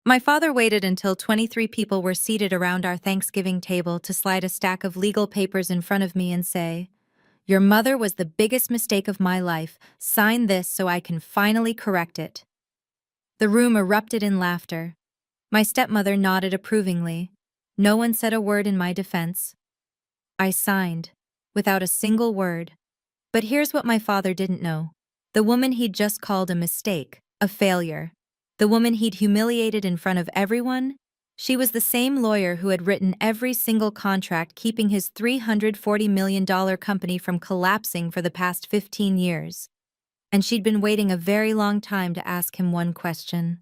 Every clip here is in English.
My father waited until 23 people were seated around our Thanksgiving table to slide a stack of legal papers in front of me and say, "Your mother was the biggest mistake of my life. Sign this so I can finally correct it." The room erupted in laughter. My stepmother nodded approvingly. No one said a word in my defense. I signed, without a single word. But here's what my father didn't know. The woman he'd just called a mistake, a failure, the woman he'd humiliated in front of everyone, she was the same lawyer who had written every single contract keeping his $340 million company from collapsing for the past 15 years. And she'd been waiting a very long time to ask him one question.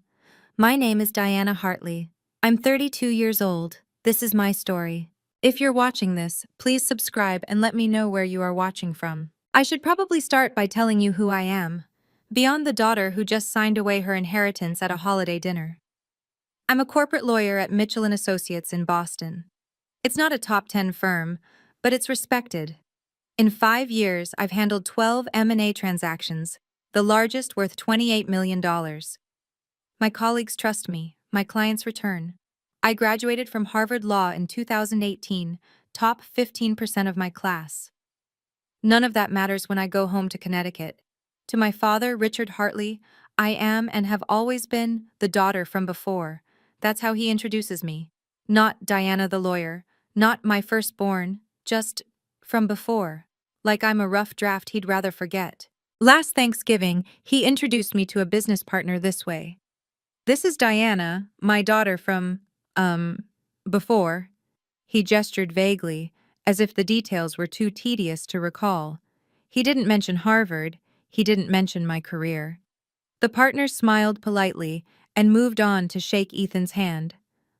My name is Diana Hartley. I'm 32 years old. This is my story. If you're watching this, please subscribe and let me know where you are watching from. I should probably start by telling you who I am, beyond the daughter who just signed away her inheritance at a holiday dinner. I'm a corporate lawyer at Mitchell & Associates in Boston. It's not a top 10 firm, but it's respected. In 5 years, I've handled 12 M&A transactions, the largest worth $28 million. My colleagues trust me, my clients return. I graduated from Harvard Law in 2018, top 15% of my class. None of that matters when I go home to Connecticut. To my father, Richard Hartley, I am and have always been the daughter from before. That's how he introduces me. Not Diana the lawyer, not my firstborn, just from before. Like I'm a rough draft he'd rather forget. Last Thanksgiving, he introduced me to a business partner this way. "This is Diana, my daughter from, before." He gestured vaguely, as if the details were too tedious to recall. He didn't mention Harvard, he didn't mention my career. The partner smiled politely and moved on to shake Ethan's hand.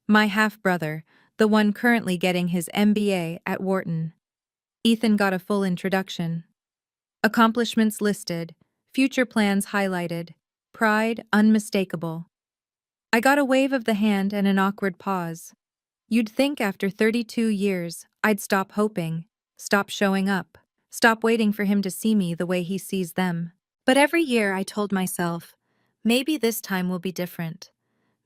My half-brother, the one currently getting his MBA at Wharton. Ethan got a full introduction. Accomplishments listed, future plans highlighted, pride unmistakable. I got a wave of the hand and an awkward pause. You'd think after 32 years, I'd stop hoping, stop showing up, stop waiting for him to see me the way he sees them. But every year I told myself, maybe this time will be different.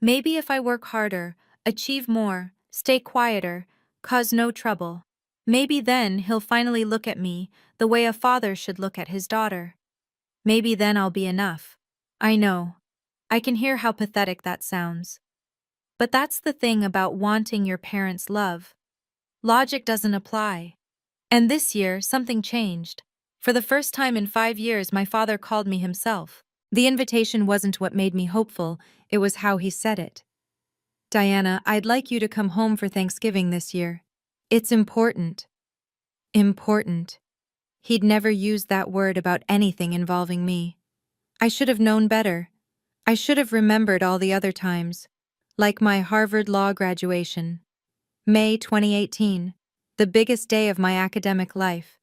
Maybe if I work harder, achieve more, stay quieter, cause no trouble, maybe then he'll finally look at me the way a father should look at his daughter. Maybe then I'll be enough. I know. I can hear how pathetic that sounds. But that's the thing about wanting your parents' love. Logic doesn't apply. And this year, something changed. For the first time in 5 years, my father called me himself. The invitation wasn't what made me hopeful, it was how he said it. "Diana, I'd like you to come home for Thanksgiving this year. It's important." Important. He'd never used that word about anything involving me. I should have known better. I should have remembered all the other times. Like my Harvard Law graduation. May 2018, the biggest day of my academic life.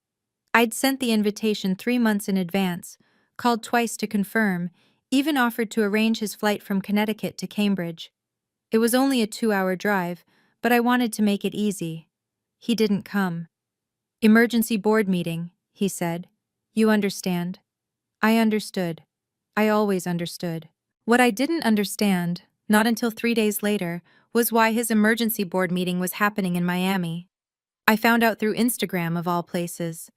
I'd sent the invitation 3 months in advance, called twice to confirm, even offered to arrange his flight from Connecticut to Cambridge. It was only a 2-hour drive, but I wanted to make it easy. He didn't come. "Emergency board meeting," he said. "You understand." I understood. I always understood. What I didn't understand, not until 3 days later, was why his emergency board meeting was happening in Miami. I found out through Instagram of all places.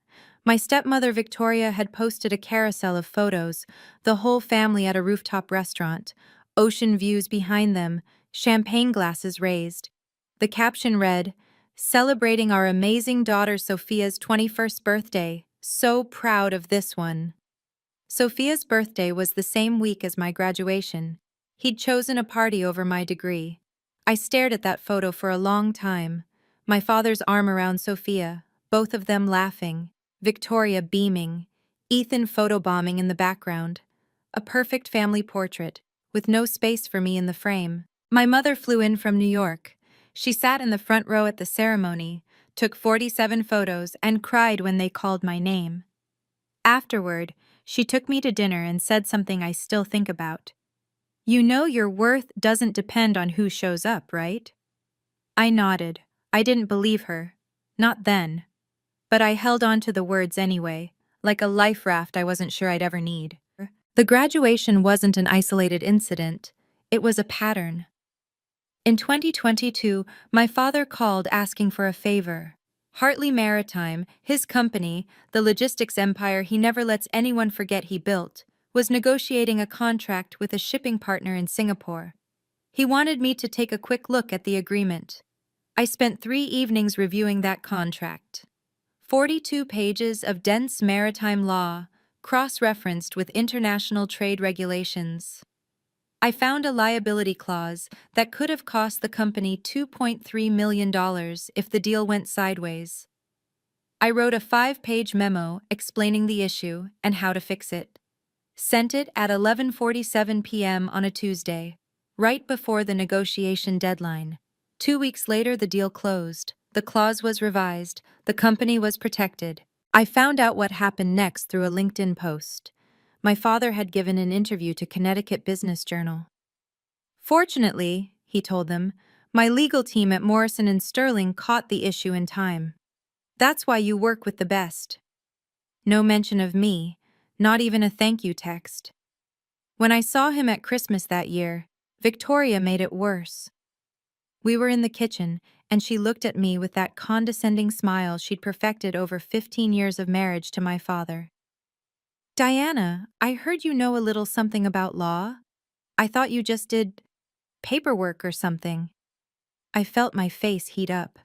My stepmother Victoria had posted a carousel of photos, the whole family at a rooftop restaurant, ocean views behind them, champagne glasses raised. The caption read, "Celebrating our amazing daughter Sophia's 21st birthday. So proud of this one." Sophia's birthday was the same week as my graduation. He'd chosen a party over my degree. I stared at that photo for a long time. My father's arm around Sophia, both of them laughing, Victoria beaming, Ethan photobombing in the background. A perfect family portrait, with no space for me in the frame. My mother flew in from New York. She sat in the front row at the ceremony, took 47 photos, and cried when they called my name. Afterward, she took me to dinner and said something I still think about. "You know your worth doesn't depend on who shows up, right?" I nodded. I didn't believe her. Not then. But I held on to the words anyway, like a life raft I wasn't sure I'd ever need. The graduation wasn't an isolated incident. It was a pattern. In 2022, my father called asking for a favor. Hartley Maritime, his company, the logistics empire he never lets anyone forget he built, was negotiating a contract with a shipping partner in Singapore. He wanted me to take a quick look at the agreement. I spent 3 evenings reviewing that contract. 42 pages of dense maritime law, cross-referenced with international trade regulations. I found a liability clause that could have cost the company $2.3 million if the deal went sideways. I wrote a 5-page memo explaining the issue and how to fix it. Sent it at 11:47 p.m. on a Tuesday, right before the negotiation deadline. 2 weeks later, the deal closed. The clause was revised. The company was protected. I found out what happened next through a LinkedIn post. My father had given an interview to Connecticut Business Journal. Fortunately, he told them, my legal team at Morrison and Sterling caught the issue in time. That's why you work with the best. No mention of me, not even a thank you text. When I saw him at Christmas that year, Victoria made it worse. We were in the kitchen, and she looked at me with that condescending smile she'd perfected over 15 years of marriage to my father. Diana, I heard you know a little something about law. I thought you just did paperwork or something. I felt my face heat up.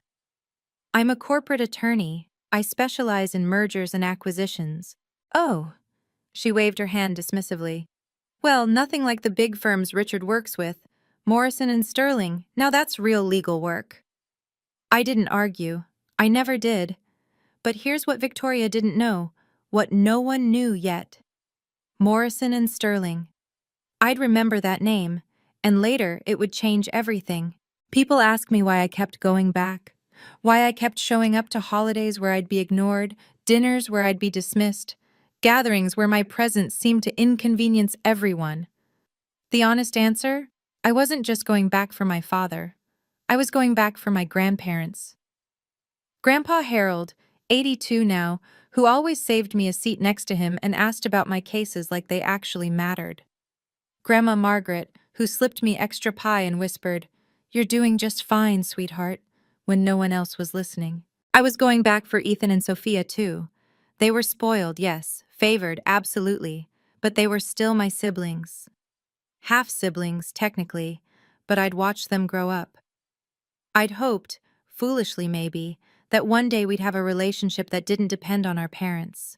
I'm a corporate attorney. I specialize in mergers and acquisitions. Oh, she waved her hand dismissively. Well, nothing like the big firms Richard works with. Morrison and Sterling, now that's real legal work. I didn't argue. I never did. But here's what Victoria didn't know, what no one knew yet. Morrison and Sterling. I'd remember that name, and later it would change everything. People ask me why I kept going back, why I kept showing up to holidays where I'd be ignored, dinners where I'd be dismissed, gatherings where my presence seemed to inconvenience everyone. The honest answer? I wasn't just going back for my father. I was going back for my grandparents. Grandpa Harold, 82 now, who always saved me a seat next to him and asked about my cases like they actually mattered. Grandma Margaret, who slipped me extra pie and whispered, "You're doing just fine, sweetheart," when no one else was listening. I was going back for Ethan and Sophia, too. They were spoiled, yes, favored, absolutely, but they were still my siblings. Half-siblings, technically, but I'd watched them grow up. I'd hoped, foolishly maybe, that one day we'd have a relationship that didn't depend on our parents.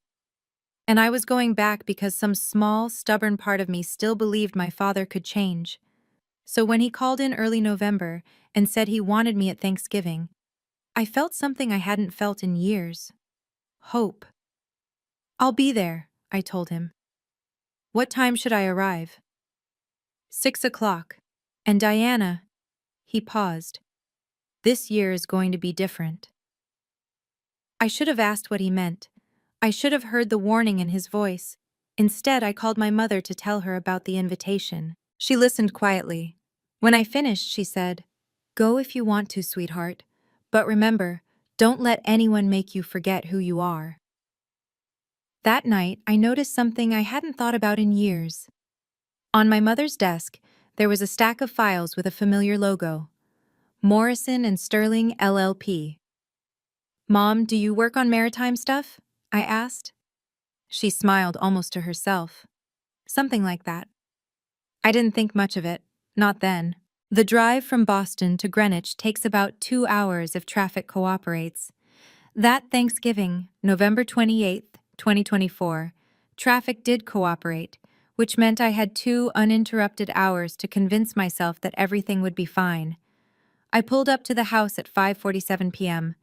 And I was going back because some small, stubborn part of me still believed my father could change. So when he called in early November and said he wanted me at Thanksgiving, I felt something I hadn't felt in years. Hope. I'll be there, I told him. What time should I arrive? 6 o'clock. And Diana, he paused. This year is going to be different. I should have asked what he meant. I should have heard the warning in his voice. Instead, I called my mother to tell her about the invitation. She listened quietly. When I finished, she said, "Go if you want to, sweetheart. But remember, don't let anyone make you forget who you are." That night, I noticed something I hadn't thought about in years. On my mother's desk, there was a stack of files with a familiar logo. Morrison and Sterling LLP. "Mom, do you work on maritime stuff?" I asked. She smiled almost to herself. Something like that. I didn't think much of it, not then. The drive from Boston to Greenwich takes about 2 hours if traffic cooperates. That Thanksgiving, November 28th, 2024, traffic did cooperate, which meant I had 2 uninterrupted hours to convince myself that everything would be fine. I pulled up to the house at 5:47 p.m.,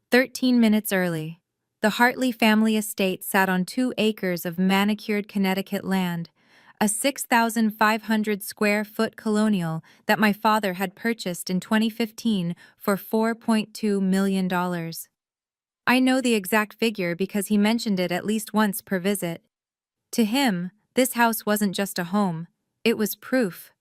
13 minutes early. The Hartley family estate sat on 2 acres of manicured Connecticut land, a 6,500 square foot colonial that my father had purchased in 2015 for $4.2 million. I know the exact figure because he mentioned it at least once per visit. To him, this house wasn't just a home, it was proof.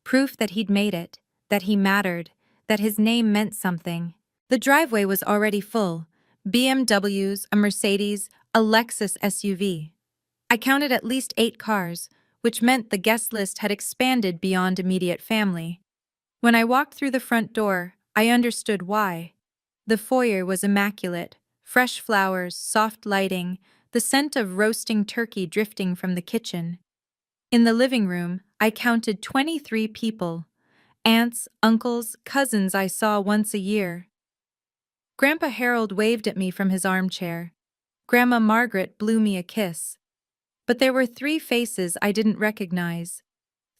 Proof that he'd made it, that he mattered, that his name meant something. The driveway was already full. BMWs, a Mercedes, a Lexus SUV. I counted at least 8 cars, which meant the guest list had expanded beyond immediate family. When I walked through the front door, I understood why. The foyer was immaculate, fresh flowers, soft lighting, the scent of roasting turkey drifting from the kitchen. In the living room, I counted 23 people, aunts, uncles, cousins I saw once a year. Grandpa Harold waved at me from his armchair. Grandma Margaret blew me a kiss. But there were three faces I didn't recognize.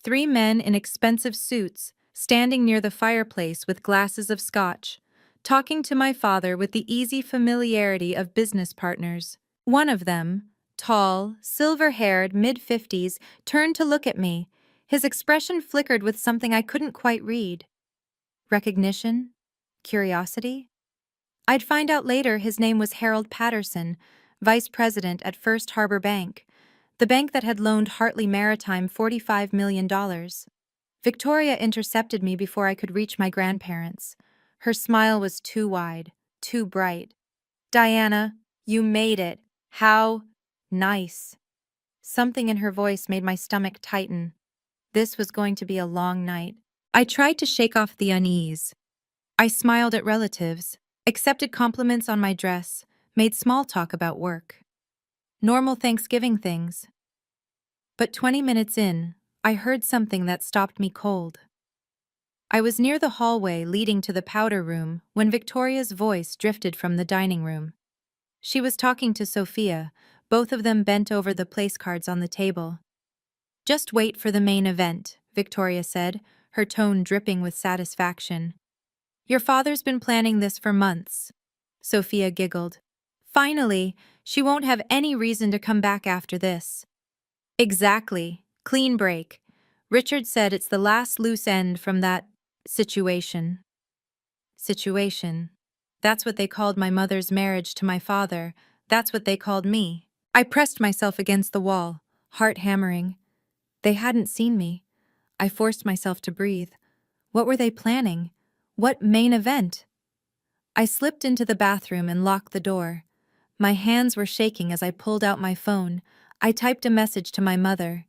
Three men in expensive suits, standing near the fireplace with glasses of scotch, talking to my father with the easy familiarity of business partners. One of them, tall, silver-haired, mid-50s, turned to look at me. His expression flickered with something I couldn't quite read. Recognition? Curiosity? I'd find out later his name was Harold Patterson, vice president at First Harbor Bank, the bank that had loaned Hartley Maritime $45 million. Victoria intercepted me before I could reach my grandparents. Her smile was too wide, too bright. "Diana, you made it. How nice." Something in her voice made my stomach tighten. This was going to be a long night. I tried to shake off the unease. I smiled at relatives, accepted compliments on my dress, made small talk about work. Normal Thanksgiving things. But 20 minutes in, I heard something that stopped me cold. I was near the hallway leading to the powder room when Victoria's voice drifted from the dining room. She was talking to Sophia, both of them bent over the place cards on the table. "Just wait for the main event," Victoria said, her tone dripping with satisfaction. "Your father's been planning this for months." Sophia giggled. "Finally, she won't have any reason to come back after this." "Exactly. Clean break. Richard said it's the last loose end from that situation." Situation. That's what they called my mother's marriage to my father. That's what they called me. I pressed myself against the wall, heart hammering. They hadn't seen me. I forced myself to breathe. What were they planning? What main event? I slipped into the bathroom and locked the door. My hands were shaking as I pulled out my phone. I typed a message to my mother.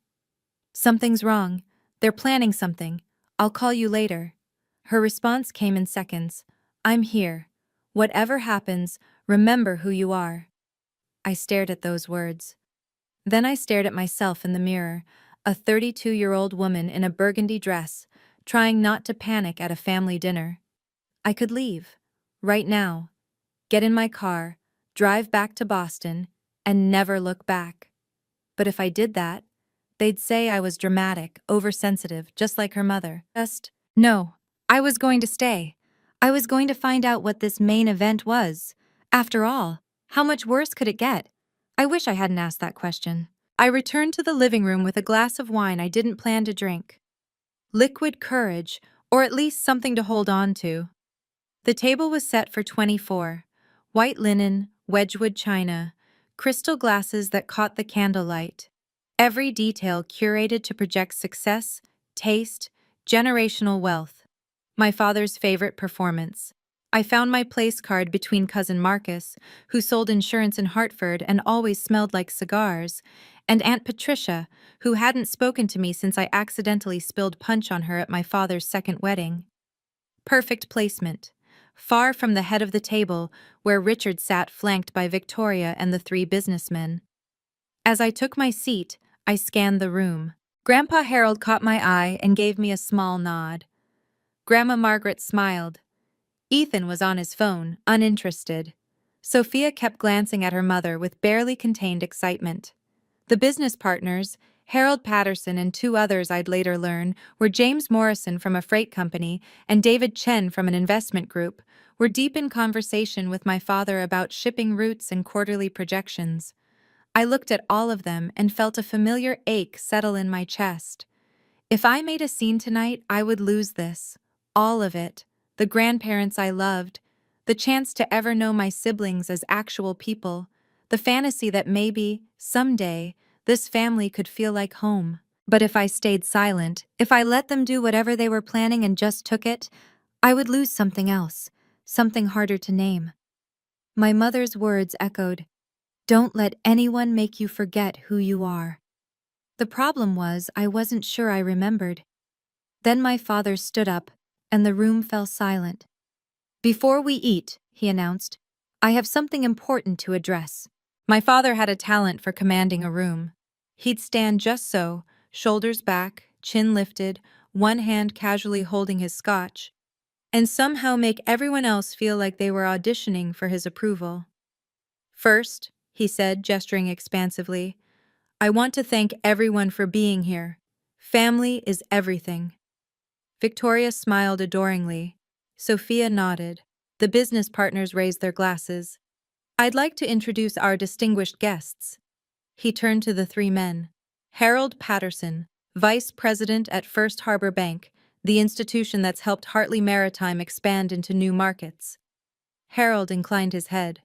"Something's wrong. They're planning something. I'll call you later." Her response came in seconds. "I'm here. Whatever happens, remember who you are." I stared at those words. Then I stared at myself in the mirror, a 32-year-old woman in a burgundy dress, trying not to panic at a family dinner. I could leave. Right now. Get in my car, drive back to Boston, and never look back. But if I did that, they'd say I was dramatic, oversensitive, just like her mother. No, I was going to stay. I was going to find out what this main event was. After all, how much worse could it get? I wish I hadn't asked that question. I returned to the living room with a glass of wine I didn't plan to drink. Liquid courage, or at least something to hold on to. The table was set for 24. White linen, Wedgwood china, crystal glasses that caught the candlelight. Every detail curated to project success, taste, generational wealth. My father's favorite performance. I found my place card between Cousin Marcus, who sold insurance in Hartford and always smelled like cigars, and Aunt Patricia, who hadn't spoken to me since I accidentally spilled punch on her at my father's second wedding. Perfect placement. Far from the head of the table, where Richard sat flanked by Victoria and the three businessmen. As I took my seat, I scanned the room. Grandpa Harold caught my eye and gave me a small nod. Grandma Margaret smiled. Ethan was on his phone, uninterested. Sophia kept glancing at her mother with barely contained excitement. The business partners, Harold Patterson and two others I'd later learn, were James Morrison from a freight company and David Chen from an investment group, were deep in conversation with my father about shipping routes and quarterly projections. I looked at all of them and felt a familiar ache settle in my chest. If I made a scene tonight, I would lose this. All of it. The grandparents I loved, the chance to ever know my siblings as actual people, the fantasy that maybe, someday, this family could feel like home. But if I stayed silent, if I let them do whatever they were planning and just took it, I would lose something else, something harder to name. My mother's words echoed, "Don't let anyone make you forget who you are." The problem was I wasn't sure I remembered. Then my father stood up, and the room fell silent. "Before we eat," he announced, "I have something important to address." My father had a talent for commanding a room. He'd stand just so, shoulders back, chin lifted, one hand casually holding his scotch, and somehow make everyone else feel like they were auditioning for his approval. "First," he said, gesturing expansively, "I want to thank everyone for being here. Family is everything." Victoria smiled adoringly. Sophia nodded. The business partners raised their glasses. "I'd like to introduce our distinguished guests." He turned to the three men. "Harold Patterson, Vice President at First Harbor Bank, the institution that's helped Hartley Maritime expand into new markets." Harold inclined his head.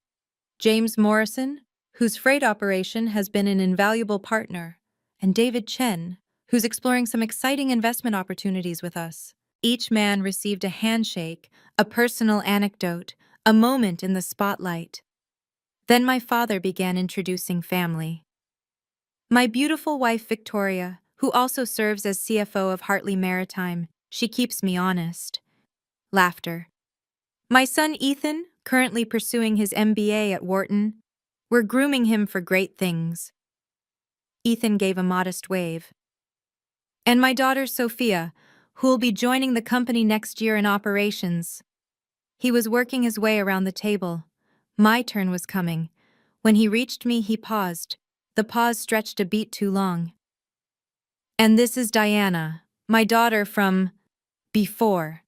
"James Morrison, whose freight operation has been an invaluable partner, and David Chen, who's exploring some exciting investment opportunities with us." Each man received a handshake, a personal anecdote, a moment in the spotlight. Then my father began introducing family. "My beautiful wife Victoria, who also serves as CFO of Hartley Maritime. She keeps me honest." Laughter. "My son Ethan, currently pursuing his MBA at Wharton. We're grooming him for great things." Ethan gave a modest wave. "And my daughter Sophia, who'll be joining the company next year in operations." He was working his way around the table. My turn was coming. When he reached me, he paused. The pause stretched a beat too long. "And this is Diana, my daughter from before."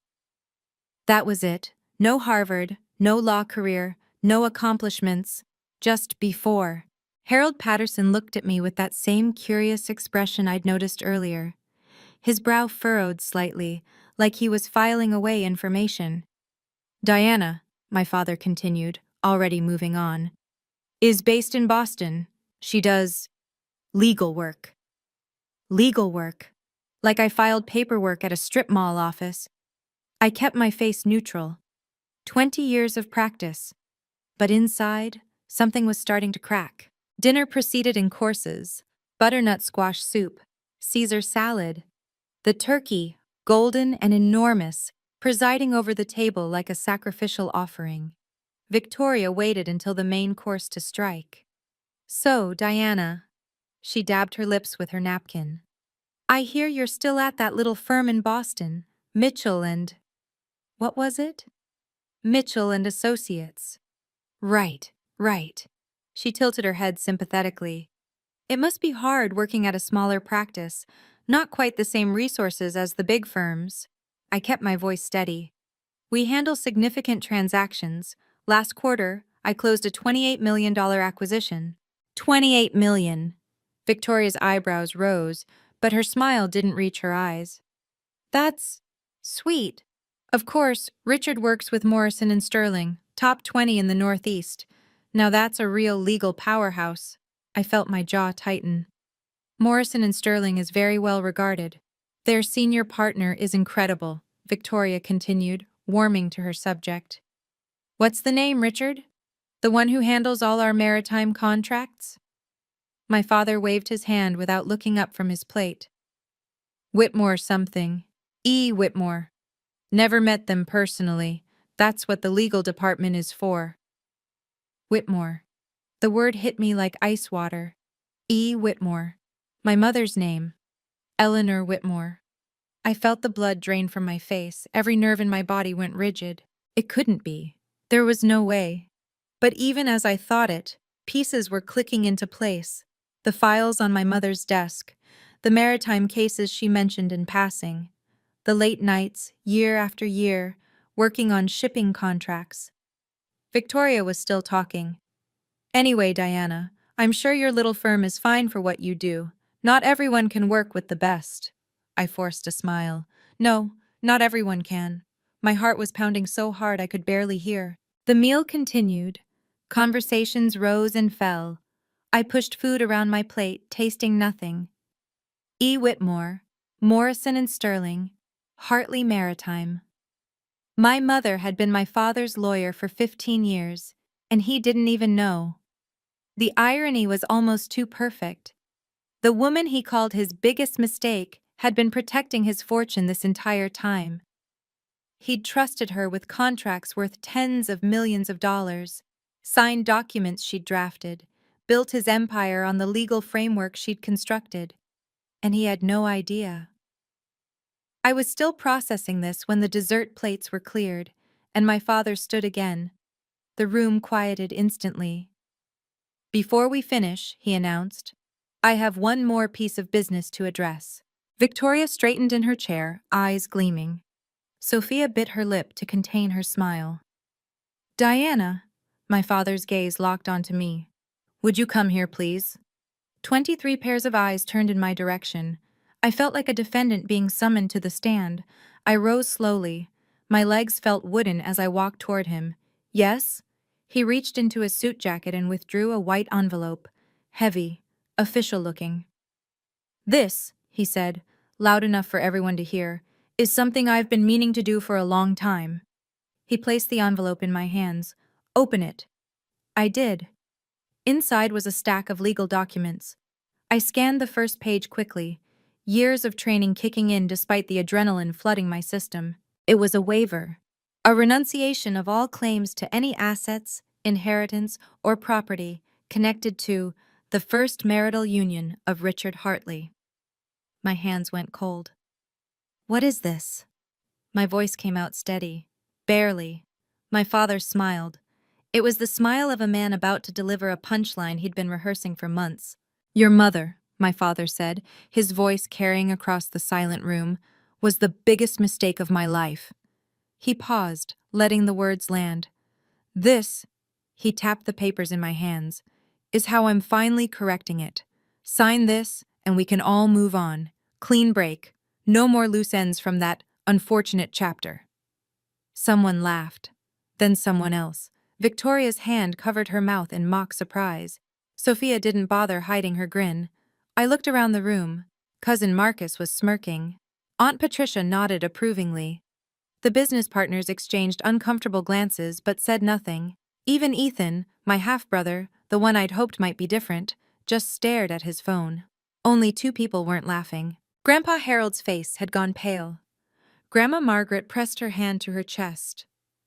That was it. No Harvard, no law career, no accomplishments, just before. Harold Patterson looked at me with that same curious expression I'd noticed earlier. His brow furrowed slightly, like he was filing away information. "Diana," my father continued, already moving on, "is based in Boston. She does legal work." Legal work. Like I filed paperwork at a strip mall office. I kept my face neutral. 20 years of practice. But inside, something was starting to crack. Dinner proceeded in courses: butternut squash soup, Caesar salad, the turkey, golden and enormous, presiding over the table like a sacrificial offering. Victoria waited until the main course to strike. "So, Diana," she dabbed her lips with her napkin, "I hear you're still at that little firm in Boston, Mitchell and... what was it? Mitchell and Associates." "Right, right." She tilted her head sympathetically. "It must be hard working at a smaller practice, not quite the same resources as the big firms." I kept my voice steady. "We handle significant transactions. Last quarter, I closed a $28 million acquisition." $28 million. Victoria's eyebrows rose, but her smile didn't reach her eyes. "That's sweet. Of course, Richard works with Morrison and Sterling, top 20 in the Northeast. Now that's a real legal powerhouse." I felt my jaw tighten. "Morrison and Sterling is very well regarded. Their senior partner is incredible," Victoria continued, warming to her subject. "What's the name, Richard? The one who handles all our maritime contracts?" My father waved his hand without looking up from his plate. "Whitmore something. E. Whitmore. Never met them personally. That's what the legal department is for." Whitmore. The word hit me like ice water. E. Whitmore. My mother's name. Eleanor Whitmore. I felt the blood drain from my face. Every nerve in my body went rigid. It couldn't be. There was no way. But even as I thought it, pieces were clicking into place. The files on my mother's desk, the maritime cases she mentioned in passing, the late nights, year after year, working on shipping contracts. Victoria was still talking. "Anyway, Diana, I'm sure your little firm is fine for what you do. Not everyone can work with the best." I forced a smile. "No, not everyone can." My heart was pounding so hard I could barely hear. The meal continued. Conversations rose and fell. I pushed food around my plate, tasting nothing. E. Whitmore, Morrison and Sterling, Hartley Maritime. My mother had been my father's lawyer for 15 years, and he didn't even know. The irony was almost too perfect. The woman he called his biggest mistake had been protecting his fortune this entire time. He'd trusted her with contracts worth tens of millions of dollars, signed documents she'd drafted, built his empire on the legal framework she'd constructed, and he had no idea. I was still processing this when the dessert plates were cleared, and my father stood again. The room quieted instantly. "Before we finish," he announced, "I have one more piece of business to address." Victoria straightened in her chair, eyes gleaming. Sophia bit her lip to contain her smile. "Diana," my father's gaze locked onto me. "Would you come here, please?" 23 pairs of eyes turned in my direction. I felt like a defendant being summoned to the stand. I rose slowly. My legs felt wooden as I walked toward him. "Yes?" He reached into his suit jacket and withdrew a white envelope. Heavy, official-looking. "This," he said, loud enough for everyone to hear, "is something I've been meaning to do for a long time." He placed the envelope in my hands. "Open it." I did. Inside was a stack of legal documents. I scanned the first page quickly, years of training kicking in despite the adrenaline flooding my system. It was a waiver, a renunciation of all claims to any assets, inheritance, or property connected to the first marital union of Richard Hartley. My hands went cold. "What is this?" My voice came out steady. "Barely." My father smiled. It was the smile of a man about to deliver a punchline he'd been rehearsing for months. "Your mother," my father said, his voice carrying across the silent room, "was the biggest mistake of my life." He paused, letting the words land. "This," he tapped the papers in my hands, "is how I'm finally correcting it. Sign this, and we can all move on. Clean break. No more loose ends from that unfortunate chapter." Someone laughed. Then someone else. Victoria's hand covered her mouth in mock surprise. Sophia didn't bother hiding her grin. I looked around the room. Cousin Marcus was smirking. Aunt Patricia nodded approvingly. The business partners exchanged uncomfortable glances but said nothing. Even Ethan, my half-brother, the one I'd hoped might be different, just stared at his phone. Only 2 people weren't laughing. Grandpa Harold's face had gone pale. Grandma Margaret pressed her hand to her chest.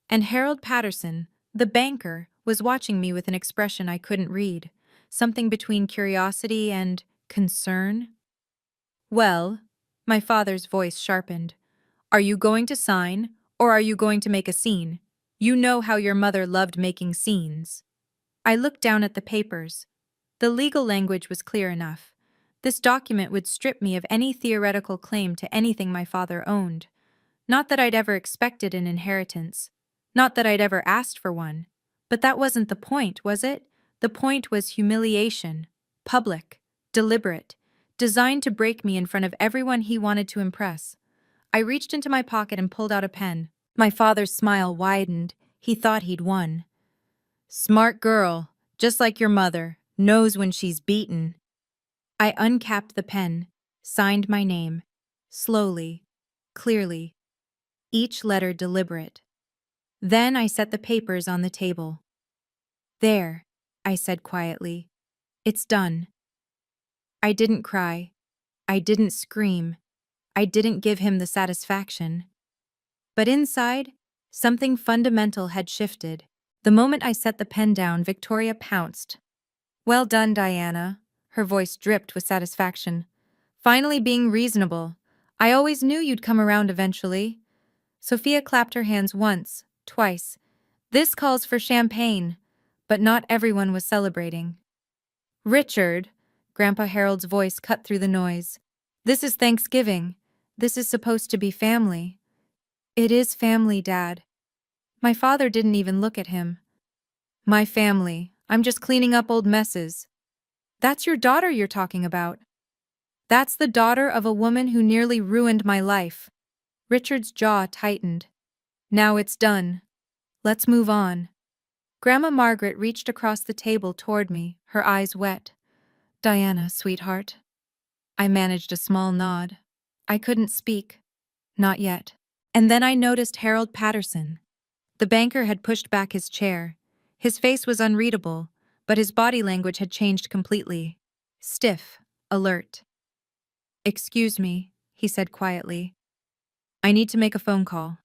And Harold Patterson, the banker, was watching me with an expression I couldn't read, something between curiosity and concern. "Well," my father's voice sharpened, "are you going to sign, or are you going to make a scene? You know how your mother loved making scenes." I looked down at the papers. The legal language was clear enough. This document would strip me of any theoretical claim to anything my father owned. Not that I'd ever expected an inheritance. Not that I'd ever asked for one. But that wasn't the point, was it? The point was humiliation. Public. Deliberate. Designed to break me in front of everyone he wanted to impress. I reached into my pocket and pulled out a pen. My father's smile widened. He thought he'd won. "Smart girl. Just like your mother. Knows when she's beaten." I uncapped the pen. Signed my name. Slowly. Clearly. Each letter deliberate. Then I set the papers on the table. "There," I said quietly. "It's done." I didn't cry. I didn't scream. I didn't give him the satisfaction. But inside, something fundamental had shifted. The moment I set the pen down, Victoria pounced. "Well done, Diana." Her voice dripped with satisfaction. "Finally being reasonable. I always knew you'd come around eventually." Sophia clapped her hands once, twice. "This calls for champagne." But not everyone was celebrating. "Richard," Grandpa Harold's voice cut through the noise. "This is Thanksgiving. This is supposed to be family." "It is family, Dad." My father didn't even look at him. "My family. I'm just cleaning up old messes." "That's your daughter you're talking about." "That's the daughter of a woman who nearly ruined my life." Richard's jaw tightened. "Now it's done. Let's move on." Grandma Margaret reached across the table toward me, her eyes wet. "Diana, sweetheart." I managed a small nod. I couldn't speak. Not yet. And then I noticed Harold Patterson. The banker had pushed back his chair. His face was unreadable, but his body language had changed completely. Stiff, alert. "Excuse me," he said quietly. "I need to make a phone call."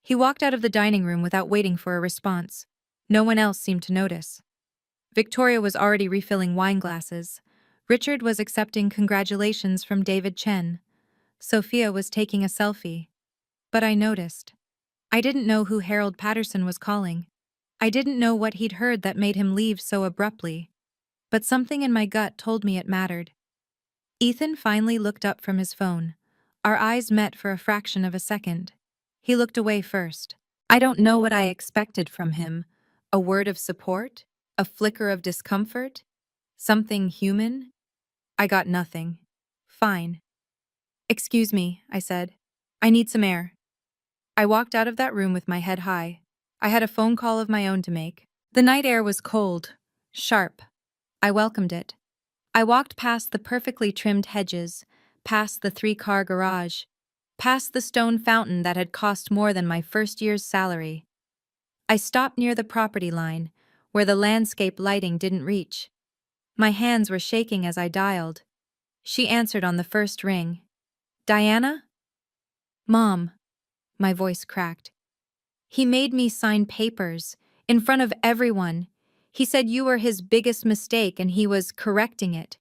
He walked out of the dining room without waiting for a response. No one else seemed to notice. Victoria was already refilling wine glasses. Richard was accepting congratulations from David Chen. Sophia was taking a selfie. But I noticed. I didn't know who Harold Patterson was calling. I didn't know what he'd heard that made him leave so abruptly. But something in my gut told me it mattered. Ethan finally looked up from his phone. Our eyes met for a fraction of a second. He looked away first. I don't know what I expected from him. A word of support? A flicker of discomfort? Something human? I got nothing. Fine. Excuse me, I said. I need some air. I walked out of that room with my head high. I had a phone call of my own to make. The night air was cold, sharp. I welcomed it. I walked past the perfectly trimmed hedges, past the 3-car garage, past the stone fountain that had cost more than my first year's salary. I stopped near the property line, where the landscape lighting didn't reach. My hands were shaking as I dialed. She answered on the first ring. Diana? Mom. My voice cracked. He made me sign papers, in front of everyone. He said you were his biggest mistake and he was correcting it.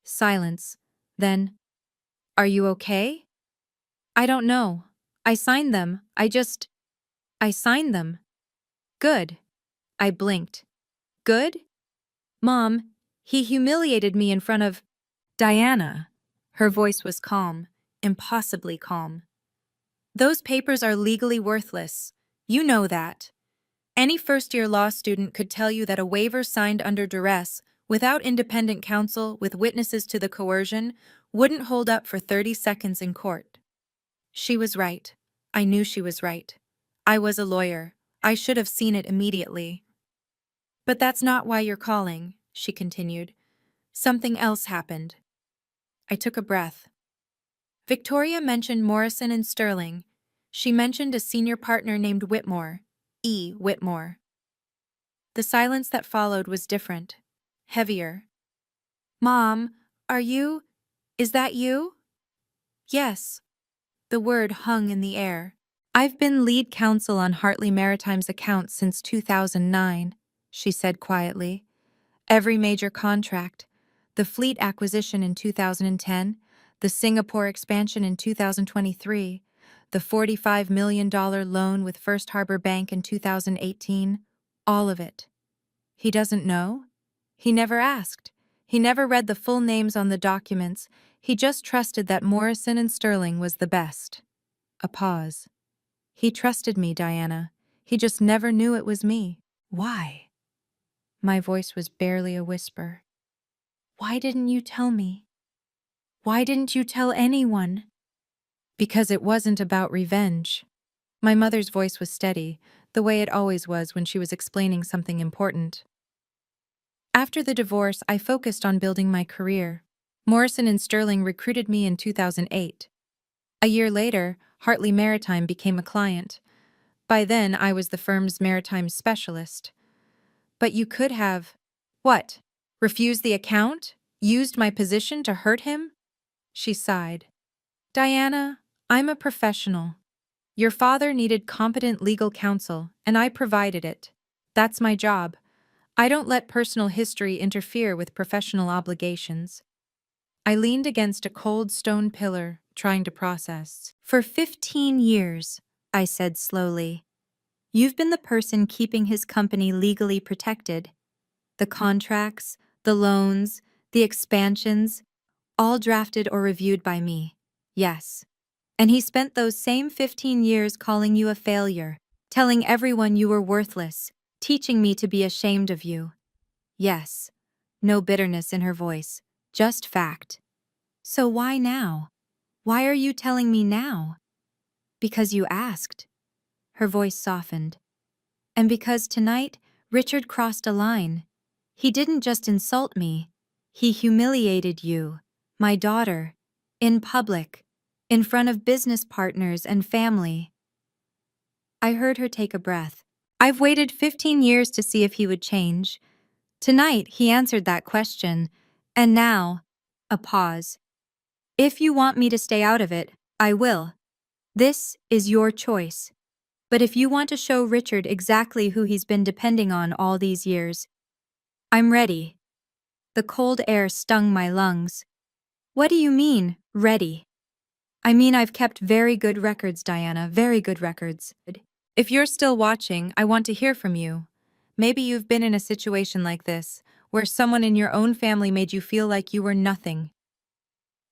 Silence. Then, are you okay? I don't know. I signed them. I signed them. Good. I blinked. Good? Mom, he humiliated me in front of Diana. Her voice was calm, impossibly calm. Those papers are legally worthless. You know that. Any first-year law student could tell you that a waiver signed under duress, without independent counsel, with witnesses to the coercion, wouldn't hold up for 30 seconds in court. She was right. I knew she was right. I was a lawyer. I should have seen it immediately. But that's not why you're calling, she continued. Something else happened. I took a breath. Victoria mentioned Morrison and Sterling. She mentioned a senior partner named Whitmore, E. Whitmore. The silence that followed was different, heavier. Mom, is that you? Yes. The word hung in the air. I've been lead counsel on Hartley Maritime's account since 2009, she said quietly. Every major contract, the fleet acquisition in 2010, the Singapore expansion in 2023, the $45 million loan with First Harbor Bank in 2018, all of it. He doesn't know? He never asked. He never read the full names on the documents. He just trusted that Morrison and Sterling was the best. A pause. He trusted me, Diana. He just never knew it was me. Why? My voice was barely a whisper. Why didn't you tell me? Why didn't you tell anyone? Because it wasn't about revenge. My mother's voice was steady, the way it always was when she was explaining something important. After the divorce, I focused on building my career. Morrison and Sterling recruited me in 2008. A year later, Hartley Maritime became a client. By then, I was the firm's maritime specialist. But you could have… What? Refused the account? Used my position to hurt him? She sighed. Diana, I'm a professional. Your father needed competent legal counsel, and I provided it. That's my job. I don't let personal history interfere with professional obligations. I leaned against a cold stone pillar, trying to process. For 15 years, I said slowly, you've been the person keeping his company legally protected. The contracts, the loans, the expansions, all drafted or reviewed by me. Yes. And he spent those same 15 years calling you a failure, telling everyone you were worthless, teaching me to be ashamed of you. Yes. No bitterness in her voice, just fact. So why now? Why are you telling me now? Because you asked. Her voice softened. And because tonight, Richard crossed a line. He didn't just insult me. He humiliated you, my daughter, in public, in front of business partners and family. I heard her take a breath. I've waited 15 years to see if he would change. Tonight, he answered that question. And now, a pause. If you want me to stay out of it, I will. This is your choice. But if you want to show Richard exactly who he's been depending on all these years, I'm ready. The cold air stung my lungs. What do you mean, ready? I mean, I've kept very good records, Diana, very good records. If you're still watching, I want to hear from you. Maybe you've been in a situation like this, where someone in your own family made you feel like you were nothing.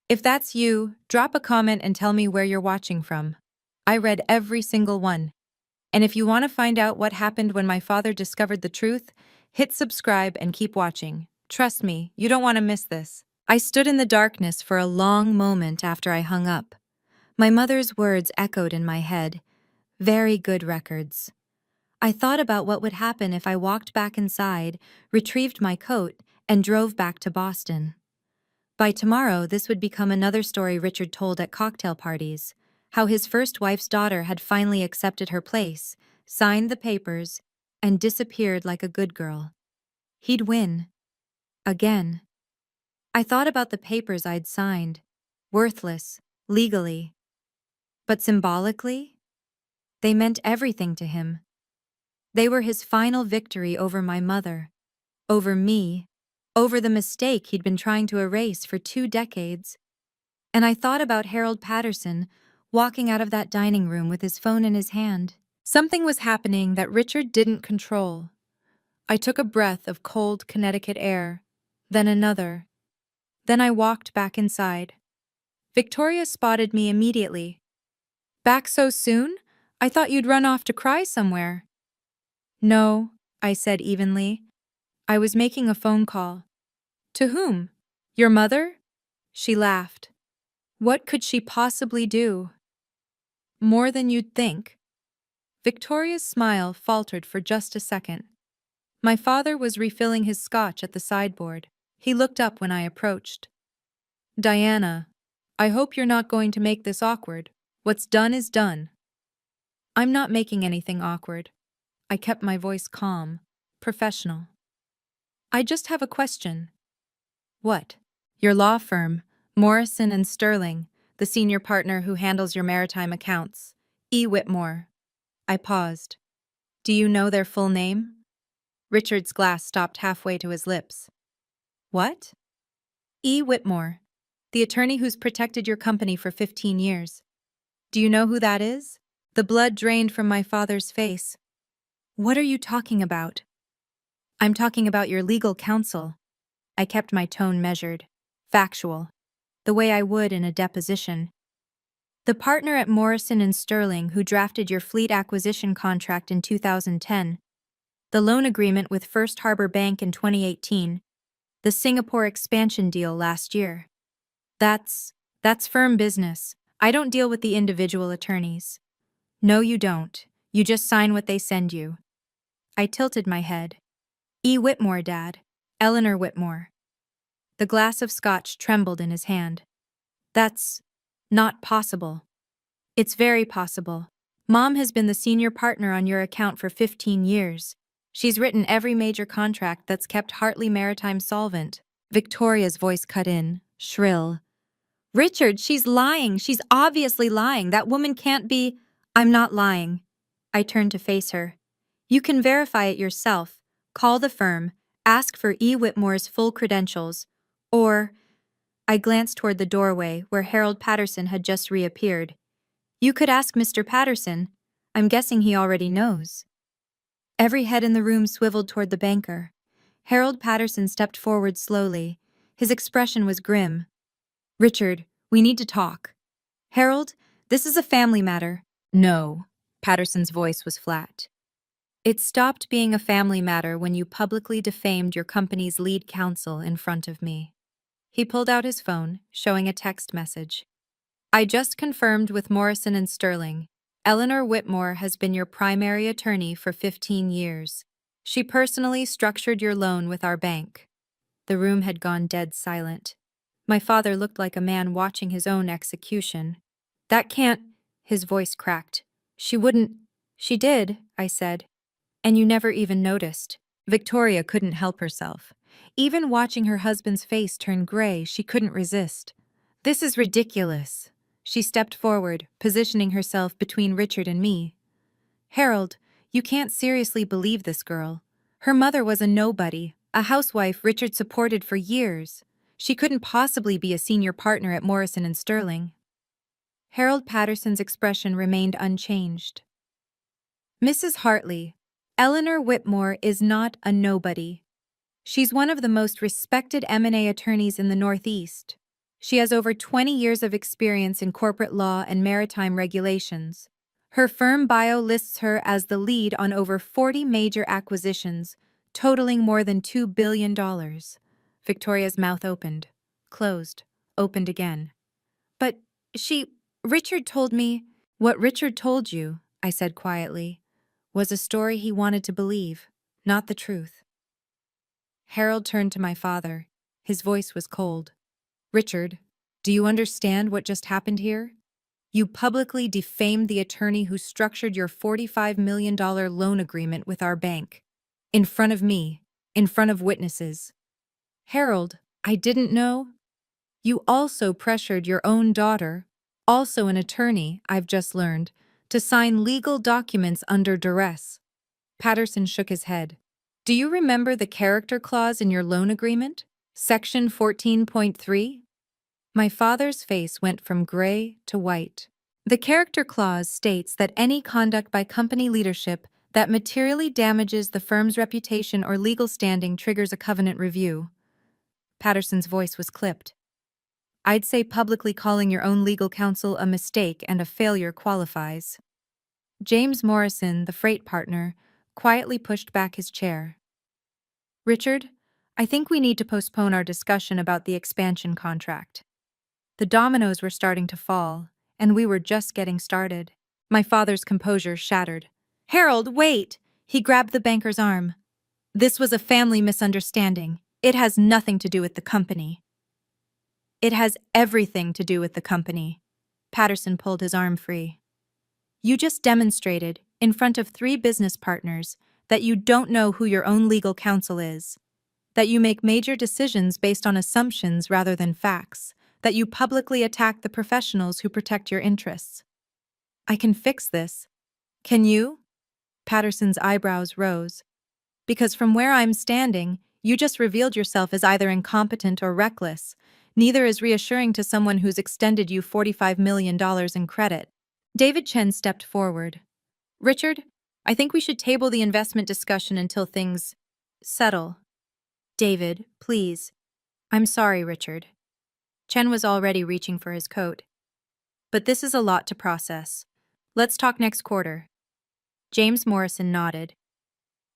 If that's you, drop a comment and tell me where you're watching from. I read every single one. And if you want to find out what happened when my father discovered the truth, hit subscribe and keep watching. Trust me, you don't want to miss this. I stood in the darkness for a long moment after I hung up. My mother's words echoed in my head. Very good records. I thought about what would happen if I walked back inside, retrieved my coat, and drove back to Boston. By tomorrow, this would become another story Richard told at cocktail parties, how his first wife's daughter had finally accepted her place, signed the papers, and disappeared like a good girl. He'd win. Again. I thought about the papers I'd signed. Worthless, legally. But symbolically, they meant everything to him. They were his final victory over my mother, over me, over the mistake he'd been trying to erase for 2 decades. And I thought about Harold Patterson walking out of that dining room with his phone in his hand. Something was happening that Richard didn't control. I took a breath of cold Connecticut air, then another. Then I walked back inside. Victoria spotted me immediately. Back so soon? I thought you'd run off to cry somewhere. No, I said evenly. I was making a phone call. To whom? Your mother? She laughed. What could she possibly do? More than you'd think. Victoria's smile faltered for just a second. My father was refilling his scotch at the sideboard. He looked up when I approached. Diana, I hope you're not going to make this awkward. What's done is done. I'm not making anything awkward. I kept my voice calm, professional. I just have a question. What? Your law firm, Morrison and Sterling, the senior partner who handles your maritime accounts. E. Whitmore. I paused. Do you know their full name? Richard's glass stopped halfway to his lips. What? E. Whitmore, the attorney who's protected your company for 15 years. Do you know who that is? The blood drained from my father's face. What are you talking about? I'm talking about your legal counsel. I kept my tone measured, factual, the way I would in a deposition. The partner at Morrison and Sterling who drafted your fleet acquisition contract in 2010, the loan agreement with First Harbor Bank in 2018, the Singapore expansion deal last year. That's firm business. I don't deal with the individual attorneys. No, you don't. You just sign what they send you. I tilted my head. E. Whitmore, Dad. Eleanor Whitmore. The glass of scotch trembled in his hand. That's not possible. It's very possible. Mom has been the senior partner on your account for 15 years. She's written every major contract that's kept Hartley Maritime solvent. Victoria's voice cut in, shrill. Richard, she's lying. She's obviously lying. That woman can't be. I'm not lying. I turned to face her. You can verify it yourself. Call the firm. Ask for E. Whitmore's full credentials. Or, I glanced toward the doorway where Harold Patterson had just reappeared. You could ask Mr. Patterson. I'm guessing he already knows. Every head in the room swiveled toward the banker. Harold Patterson stepped forward slowly. His expression was grim. Richard, we need to talk. Harold, this is a family matter. No. Patterson's voice was flat. It stopped being a family matter when you publicly defamed your company's lead counsel in front of me. He pulled out his phone, showing a text message. I just confirmed with Morrison and Sterling. Eleanor Whitmore has been your primary attorney for 15 years. She personally structured your loan with our bank. The room had gone dead silent. My father looked like a man watching his own execution. That can't, his voice cracked. She wouldn't. She did, I said. And you never even noticed. Victoria couldn't help herself. Even watching her husband's face turn gray, she couldn't resist. This is ridiculous. She stepped forward, positioning herself between Richard and me. Harold, you can't seriously believe this girl. Her mother was a nobody, a housewife Richard supported for years. She couldn't possibly be a senior partner at Morrison and Sterling. Harold Patterson's expression remained unchanged. Mrs. Hartley, Eleanor Whitmore is not a nobody. She's one of the most respected M&A attorneys in the Northeast. She has over 20 years of experience in corporate law and maritime regulations. Her firm bio lists her as the lead on over 40 major acquisitions, totaling more than $2 billion. Victoria's mouth opened, closed, opened again. But Richard told me. What Richard told you, I said quietly, was a story he wanted to believe, not the truth. Harold turned to my father. His voice was cold. Richard, do you understand what just happened here? You publicly defamed the attorney who structured your $45 million loan agreement with our bank. In front of me, in front of witnesses. Harold, I didn't know. You also pressured your own daughter, also an attorney, I've just learned, to sign legal documents under duress. Patterson shook his head. Do you remember the character clause in your loan agreement? Section 14.3? My father's face went from gray to white. The character clause states that any conduct by company leadership that materially damages the firm's reputation or legal standing triggers a covenant review. Patterson's voice was clipped. I'd say publicly calling your own legal counsel a mistake and a failure qualifies. James Morrison, the freight partner, quietly pushed back his chair. Richard, I think we need to postpone our discussion about the expansion contract. The dominoes were starting to fall, and we were just getting started. My father's composure shattered. Harold, wait! He grabbed the banker's arm. This was a family misunderstanding. It has nothing to do with the company. It has everything to do with the company. Patterson pulled his arm free. You just demonstrated, in front of 3 business partners, that you don't know who your own legal counsel is, that you make major decisions based on assumptions rather than facts, that you publicly attack the professionals who protect your interests. I can fix this. Can you? Patterson's eyebrows rose. Because from where I'm standing, you just revealed yourself as either incompetent or reckless. Neither is reassuring to someone who's extended you $45 million in credit. David Chen stepped forward. Richard, I think we should table the investment discussion until things settle. David, please. I'm sorry, Richard. Chen was already reaching for his coat. But this is a lot to process. Let's talk next quarter. James Morrison nodded.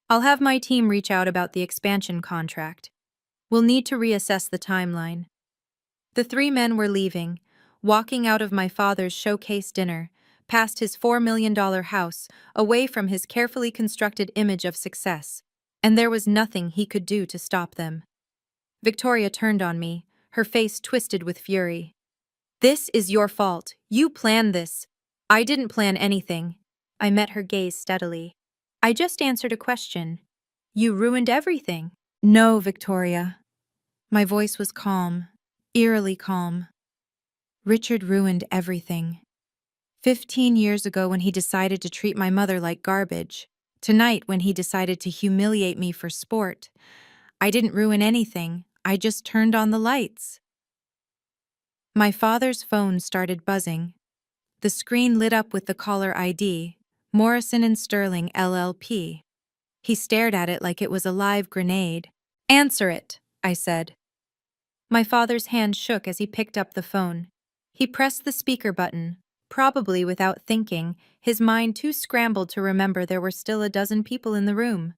I'll have my team reach out about the expansion contract. We'll need to reassess the timeline. The 3 men were leaving, walking out of my father's showcase dinner, past his $4 million house, away from his carefully constructed image of success, and there was nothing he could do to stop them. Victoria turned on me, her face twisted with fury. This is your fault. You planned this. I didn't plan anything. I met her gaze steadily. I just answered a question. You ruined everything. No, Victoria. My voice was calm, eerily calm. Richard ruined everything. 15 years ago when he decided to treat my mother like garbage. Tonight when he decided to humiliate me for sport. I didn't ruin anything. I just turned on the lights. My father's phone started buzzing. The screen lit up with the caller ID, Morrison and Sterling LLP. He stared at it like it was a live grenade. Answer it, I said. My father's hand shook as he picked up the phone. He pressed the speaker button, probably without thinking, his mind too scrambled to remember there were still a dozen people in the room.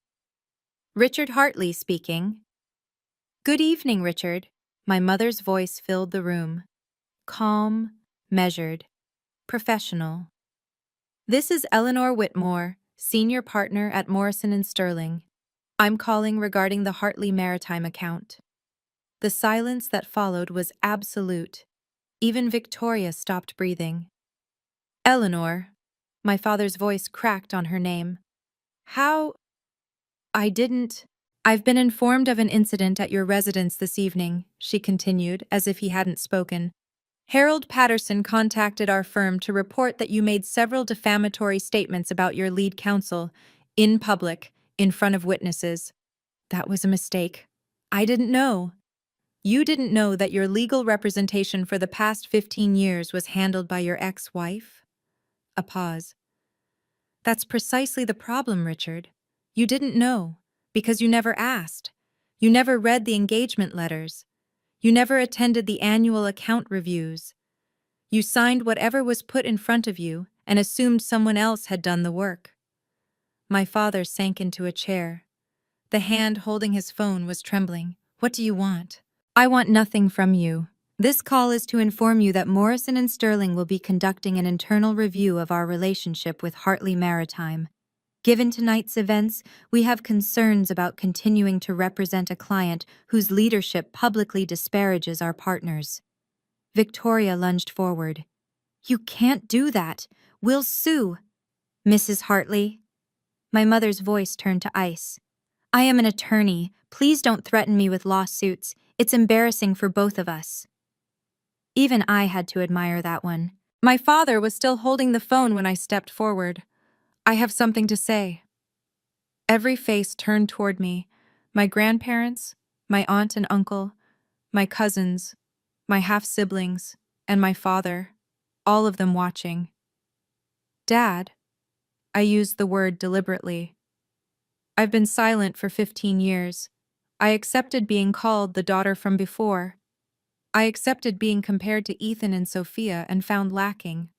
Richard Hartley speaking. Good evening, Richard. My mother's voice filled the room. Calm, measured, professional. This is Eleanor Whitmore, senior partner at Morrison and Sterling. I'm calling regarding the Hartley Maritime account. The silence that followed was absolute. Even Victoria stopped breathing. Eleanor. My father's voice cracked on her name. How? I've been informed of an incident at your residence this evening, she continued, as if he hadn't spoken. Harold Patterson contacted our firm to report that you made several defamatory statements about your lead counsel, in public, in front of witnesses. That was a mistake. I didn't know. You didn't know that your legal representation for the past 15 years was handled by your ex-wife? A pause. That's precisely the problem, Richard. You didn't know, because you never asked. You never read the engagement letters. You never attended the annual account reviews. You signed whatever was put in front of you and assumed someone else had done the work. My father sank into a chair. The hand holding his phone was trembling. What do you want? I want nothing from you. This call is to inform you that Morrison and Sterling will be conducting an internal review of our relationship with Hartley Maritime. Given tonight's events, we have concerns about continuing to represent a client whose leadership publicly disparages our partners. Victoria lunged forward. You can't do that. We'll sue. Mrs. Hartley. My mother's voice turned to ice. I am an attorney. Please don't threaten me with lawsuits. It's embarrassing for both of us. Even I had to admire that one. My father was still holding the phone when I stepped forward. I have something to say. Every face turned toward me. My grandparents, my aunt and uncle, my cousins, my half-siblings, and my father, all of them watching. Dad, I used the word deliberately. I've been silent for 15 years. I accepted being called the daughter from before. I accepted being compared to Ethan and Sophia and found lacking.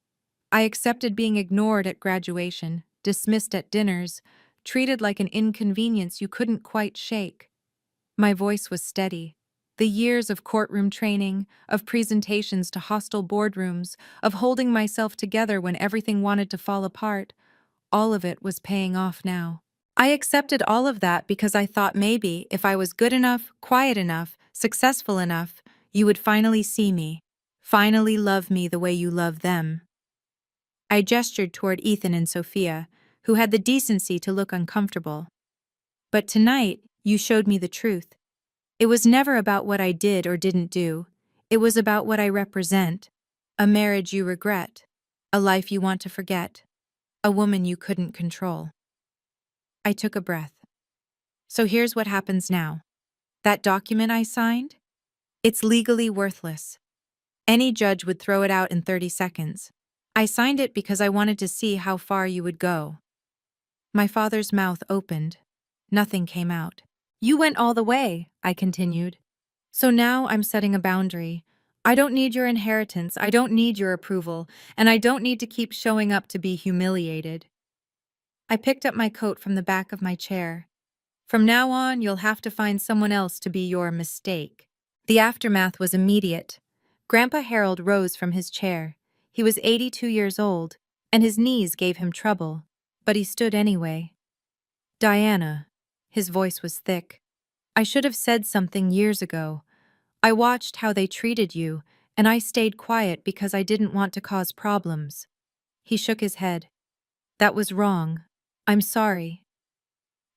I accepted being ignored at graduation, dismissed at dinners, treated like an inconvenience you couldn't quite shake. My voice was steady. The years of courtroom training, of presentations to hostile boardrooms, of holding myself together when everything wanted to fall apart, all of it was paying off now. I accepted all of that because I thought maybe if I was good enough, quiet enough, successful enough, you would finally see me, finally love me the way you love them. I gestured toward Ethan and Sophia, who had the decency to look uncomfortable. But tonight, you showed me the truth. It was never about what I did or didn't do. It was about what I represent. A marriage you regret. A life you want to forget. A woman you couldn't control. I took a breath. So here's what happens now. That document I signed? It's legally worthless. Any judge would throw it out in 30 seconds. I signed it because I wanted to see how far you would go. My father's mouth opened. Nothing came out. You went all the way, I continued. So now I'm setting a boundary. I don't need your inheritance, I don't need your approval, and I don't need to keep showing up to be humiliated. I picked up my coat from the back of my chair. From now on, you'll have to find someone else to be your mistake. The aftermath was immediate. Grandpa Harold rose from his chair. He was 82 years old, and his knees gave him trouble, but he stood anyway. Diana. His voice was thick. I should have said something years ago. I watched how they treated you, and I stayed quiet because I didn't want to cause problems. He shook his head. That was wrong. I'm sorry.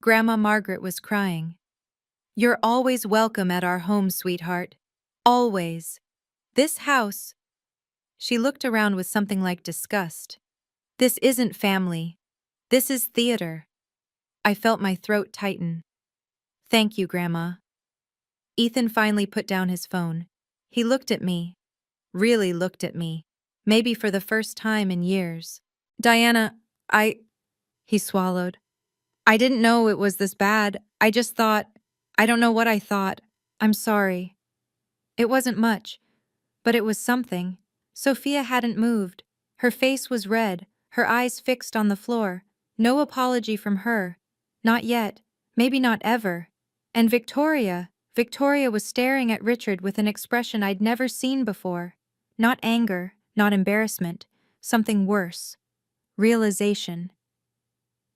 Grandma Margaret was crying. You're always welcome at our home, sweetheart. Always. This house. She looked around with something like disgust. This isn't family. This is theater. I felt my throat tighten. Thank you, Grandma. Ethan finally put down his phone. He looked at me. Really looked at me. Maybe for the first time in years. Diana, he swallowed. I didn't know it was this bad. I just thought, I don't know what I thought. I'm sorry. It wasn't much, but it was something. Sophia hadn't moved. Her face was red, her eyes fixed on the floor. No apology from her. Not yet. Maybe not ever. And Victoria was staring at Richard with an expression I'd never seen before. Not anger, not embarrassment. Something worse. Realization.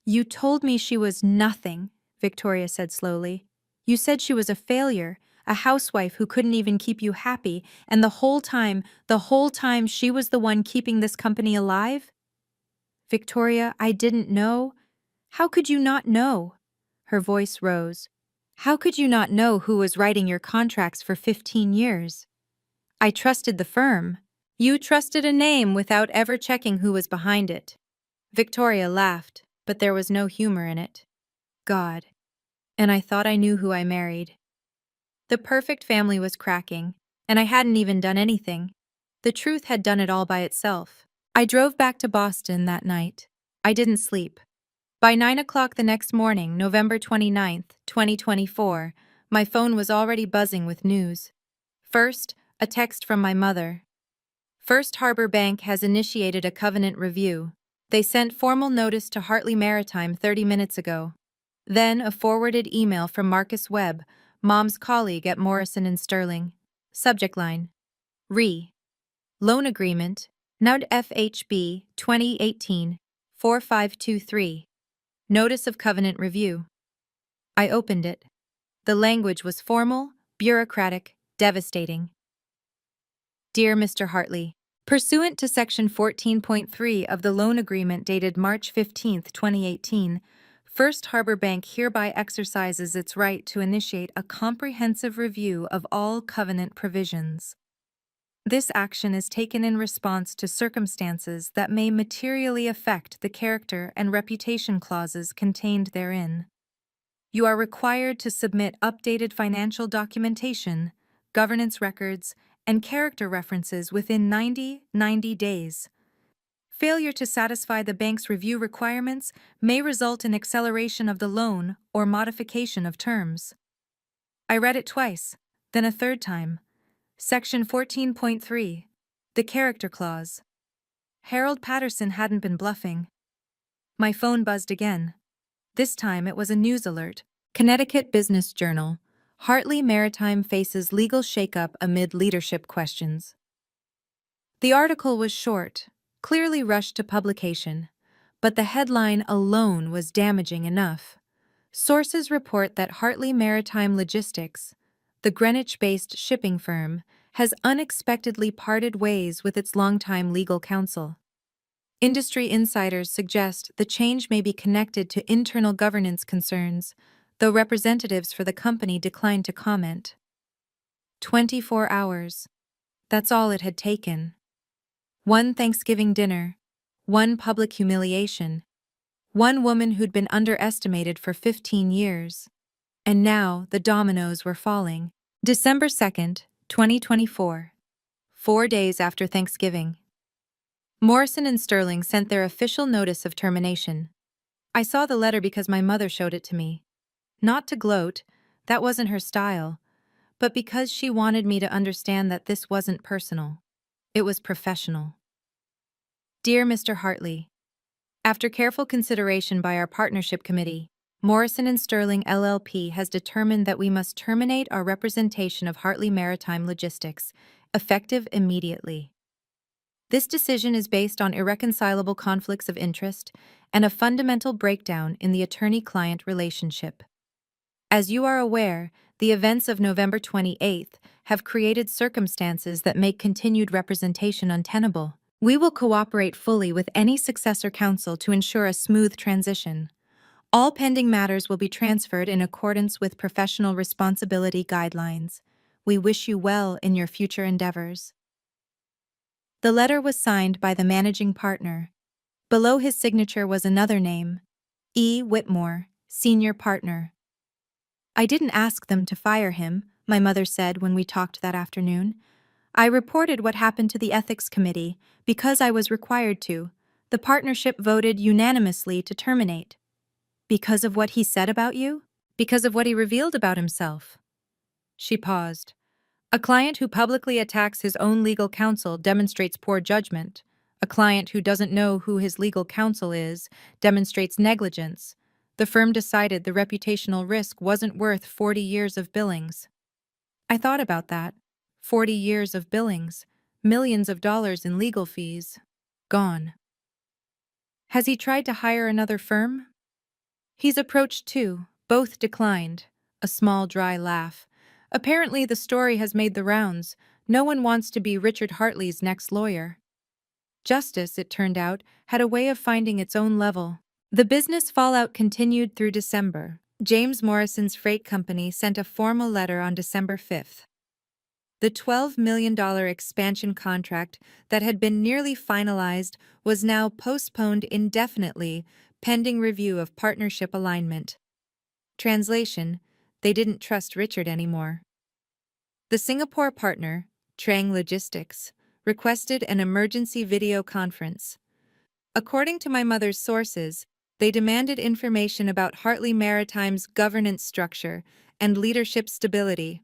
You told me she was nothing, Victoria said slowly. You said she was a failure, a housewife who couldn't even keep you happy, and the whole time she was the one keeping this company alive? Victoria, I didn't know. How could you not know? Her voice rose. How could you not know who was writing your contracts for 15 years? I trusted the firm. You trusted a name without ever checking who was behind it. Victoria laughed, but there was no humor in it. God. And I thought I knew who I married. The perfect family was cracking, and I hadn't even done anything. The truth had done it all by itself. I drove back to Boston that night. I didn't sleep. By 9 o'clock the next morning, November 29th, 2024, my phone was already buzzing with news. First, a text from my mother. First Harbor Bank has initiated a covenant review. They sent formal notice to Hartley Maritime 30 minutes ago. Then a forwarded email from Marcus Webb, Mom's colleague at Morrison and Sterling. Subject line: Loan Agreement, NUD FHB 2018-4523. Notice of Covenant Review. I opened it. The language was formal, bureaucratic, devastating. Dear Mr. Hartley, pursuant to Section 14.3 of the loan agreement dated March 15, 2018, First Harbor Bank hereby exercises its right to initiate a comprehensive review of all covenant provisions. This action is taken in response to circumstances that may materially affect the character and reputation clauses contained therein. You are required to submit updated financial documentation, governance records, and character references within 90 days. Failure to satisfy the bank's review requirements may result in acceleration of the loan or modification of terms. I read it twice, then a third time. Section 14.3, the character clause. Harold Patterson hadn't been bluffing. My phone buzzed again. This time it was a news alert. Connecticut Business Journal. Hartley Maritime faces legal shakeup amid leadership questions. The article was short, clearly rushed to publication, but the headline alone was damaging enough. Sources report that Hartley Maritime Logistics, the Greenwich-based shipping firm, has unexpectedly parted ways with its longtime legal counsel. Industry insiders suggest the change may be connected to internal governance concerns, though representatives for the company declined to comment. 24 hours. That's all it had taken. One Thanksgiving dinner, one public humiliation, one woman who'd been underestimated for 15 years. And now the dominoes were falling. December 2nd, 2024. 4 days after Thanksgiving. Morrison and Sterling sent their official notice of termination. I saw the letter because my mother showed it to me. Not to gloat, that wasn't her style, but because she wanted me to understand that this wasn't personal. It was professional. Dear Mr. Hartley, after careful consideration by our partnership committee, Morrison and Sterling LLP has determined that we must terminate our representation of Hartley Maritime Logistics, effective immediately. This decision is based on irreconcilable conflicts of interest and a fundamental breakdown in the attorney-client relationship. As you are aware, the events of November 28th have created circumstances that make continued representation untenable. We will cooperate fully with any successor counsel to ensure a smooth transition. All pending matters will be transferred in accordance with professional responsibility guidelines. We wish you well in your future endeavors. The letter was signed by the managing partner. Below his signature was another name, E. Whitmore, senior partner. I didn't ask them to fire him, my mother said when we talked that afternoon. I reported what happened to the ethics committee because I was required to. The partnership voted unanimously to terminate. Because of what he said about you? Because of what he revealed about himself? She paused. A client who publicly attacks his own legal counsel demonstrates poor judgment. A client who doesn't know who his legal counsel is demonstrates negligence. The firm decided the reputational risk wasn't worth 40 years of billings. I thought about that. 40 years of billings, millions of dollars in legal fees. Gone. Has he tried to hire another firm? He's approached two, both declined. A small, dry laugh. Apparently the story has made the rounds. No one wants to be Richard Hartley's next lawyer. Justice, it turned out, had a way of finding its own level. The business fallout continued through December. James Morrison's freight company sent a formal letter on December 5th. The $12 million expansion contract that had been nearly finalized was now postponed indefinitely, pending review of partnership alignment. Translation: they didn't trust Richard anymore. The Singapore partner, Trang Logistics, requested an emergency video conference. According to my mother's sources, they demanded information about Hartley Maritime's governance structure and leadership stability.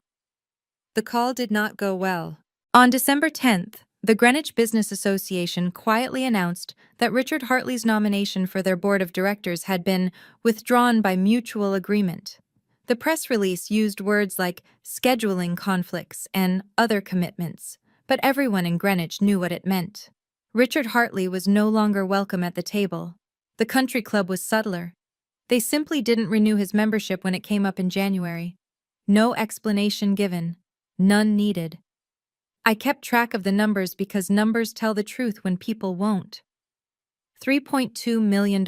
The call did not go well. On December 10th, the Greenwich Business Association quietly announced that Richard Hartley's nomination for their board of directors had been withdrawn by mutual agreement. The press release used words like scheduling conflicts and other commitments, but everyone in Greenwich knew what it meant. Richard Hartley was no longer welcome at the table. The country club was subtler. They simply didn't renew his membership when it came up in January. No explanation given. None needed. I kept track of the numbers because numbers tell the truth when people won't. $3.2 million.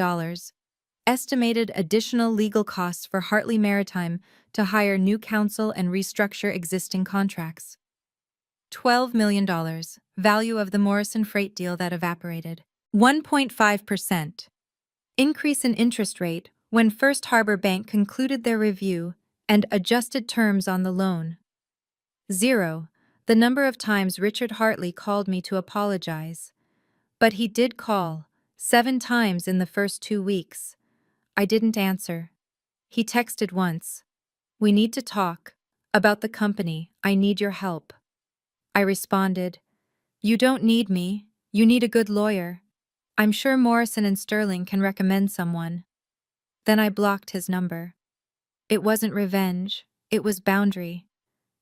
Estimated additional legal costs for Hartley Maritime to hire new counsel and restructure existing contracts. $12 million. Value of the Morrison freight deal that evaporated. 1.5%. Increase in interest rate when First Harbor Bank concluded their review and adjusted terms on the loan. 0. The number of times Richard Hartley called me to apologize. But he did call, 7 times in the first 2 weeks. I didn't answer. He texted once. We need to talk. About the company, I need your help. I responded, you don't need me, you need a good lawyer. I'm sure Morrison and Sterling can recommend someone. Then I blocked his number. It wasn't revenge, it was boundary.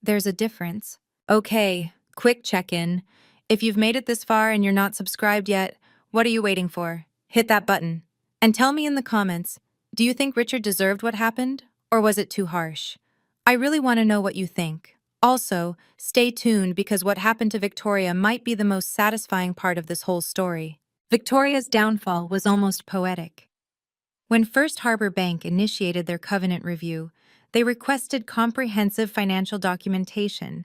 There's a difference. Okay, quick check-in. If you've made it this far and you're not subscribed yet, what are you waiting for? Hit that button. And tell me in the comments, do you think Richard deserved what happened, or was it too harsh? I really want to know what you think. Also, stay tuned because what happened to Victoria might be the most satisfying part of this whole story. Victoria's downfall was almost poetic. When First Harbor Bank initiated their covenant review, they requested comprehensive financial documentation.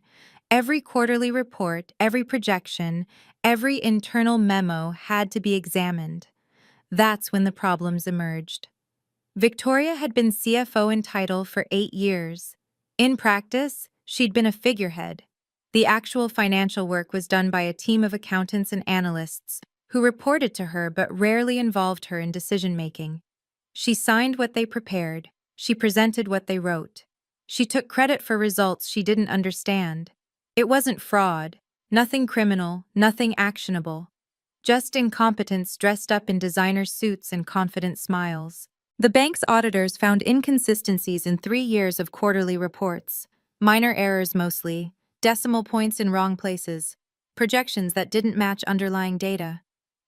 Every quarterly report, every projection, every internal memo had to be examined. That's when the problems emerged. Victoria had been CFO in title for 8 years. In practice, she'd been a figurehead. The actual financial work was done by a team of accountants and analysts who reported to her but rarely involved her in decision-making. She signed what they prepared. She presented what they wrote. She took credit for results she didn't understand. It wasn't fraud, nothing criminal, nothing actionable. Just incompetence dressed up in designer suits and confident smiles. The bank's auditors found inconsistencies in 3 years of quarterly reports. Minor errors mostly, decimal points in wrong places, projections that didn't match underlying data.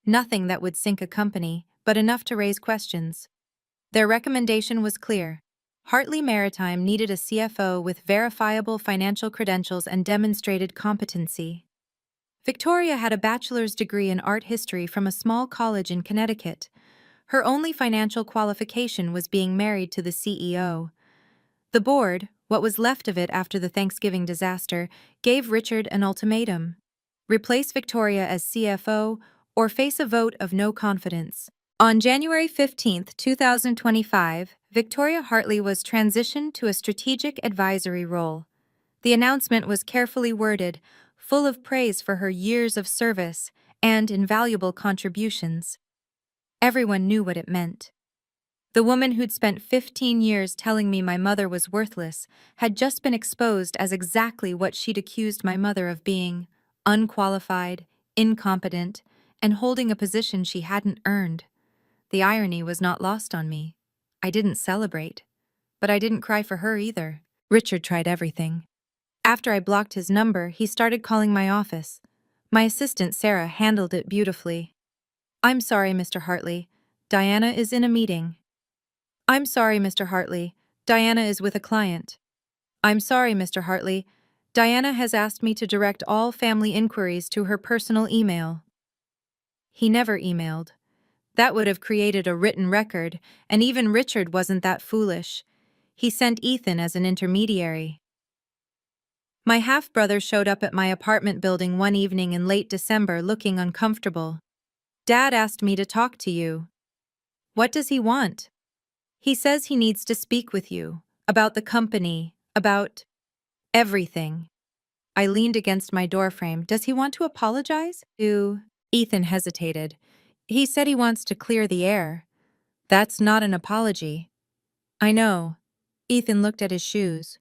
Nothing that would sink a company, but enough to raise questions. Their recommendation was clear. Hartley Maritime needed a CFO with verifiable financial credentials and demonstrated competency. Victoria had a bachelor's degree in art history from a small college in Connecticut. Her only financial qualification was being married to the CEO. The board, what was left of it after the Thanksgiving disaster, gave Richard an ultimatum. Replace Victoria as CFO or face a vote of no confidence. On January 15, 2025, Victoria Hartley was transitioned to a strategic advisory role. The announcement was carefully worded, full of praise for her years of service and invaluable contributions. Everyone knew what it meant. The woman who'd spent 15 years telling me my mother was worthless had just been exposed as exactly what she'd accused my mother of being: unqualified, incompetent, and holding a position she hadn't earned. The irony was not lost on me. I didn't celebrate. But I didn't cry for her either. Richard tried everything. After I blocked his number, he started calling my office. My assistant, Sarah, handled it beautifully. I'm sorry, Mr. Hartley. Diana is in a meeting. I'm sorry, Mr. Hartley. Diana is with a client. I'm sorry, Mr. Hartley. Diana has asked me to direct all family inquiries to her personal email. He never emailed. That would have created a written record, and even Richard wasn't that foolish. He sent Ethan as an intermediary. My half-brother showed up at my apartment building one evening in late December looking uncomfortable. Dad asked me to talk to you. What does he want? He says he needs to speak with you. About the company. About everything. I leaned against my doorframe. Does he want to apologize? Ethan hesitated. He said he wants to clear the air. That's not an apology. I know. Ethan looked at his shoes.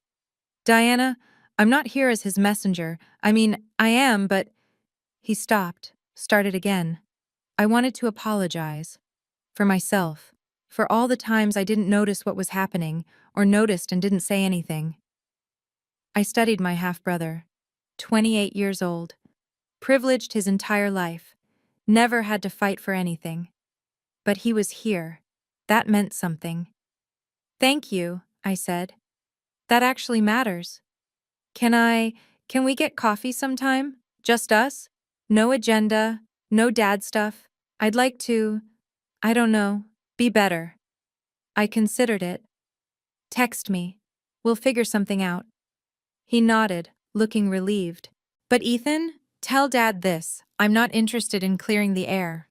Diana, I'm not here as his messenger. I mean, I am, but… He stopped, started again. I wanted to apologize. For myself. For all the times I didn't notice what was happening, or noticed and didn't say anything. I studied my half-brother. 28 years old. Privileged his entire life. Never had to fight for anything. But he was here. That meant something. Thank you, I said. That actually matters. Can we get coffee sometime? Just us? No agenda, no dad stuff. I'd like to, I don't know, be better. I considered it. Text me. We'll figure something out. He nodded, looking relieved. But Ethan, tell Dad this. I'm not interested in clearing the air.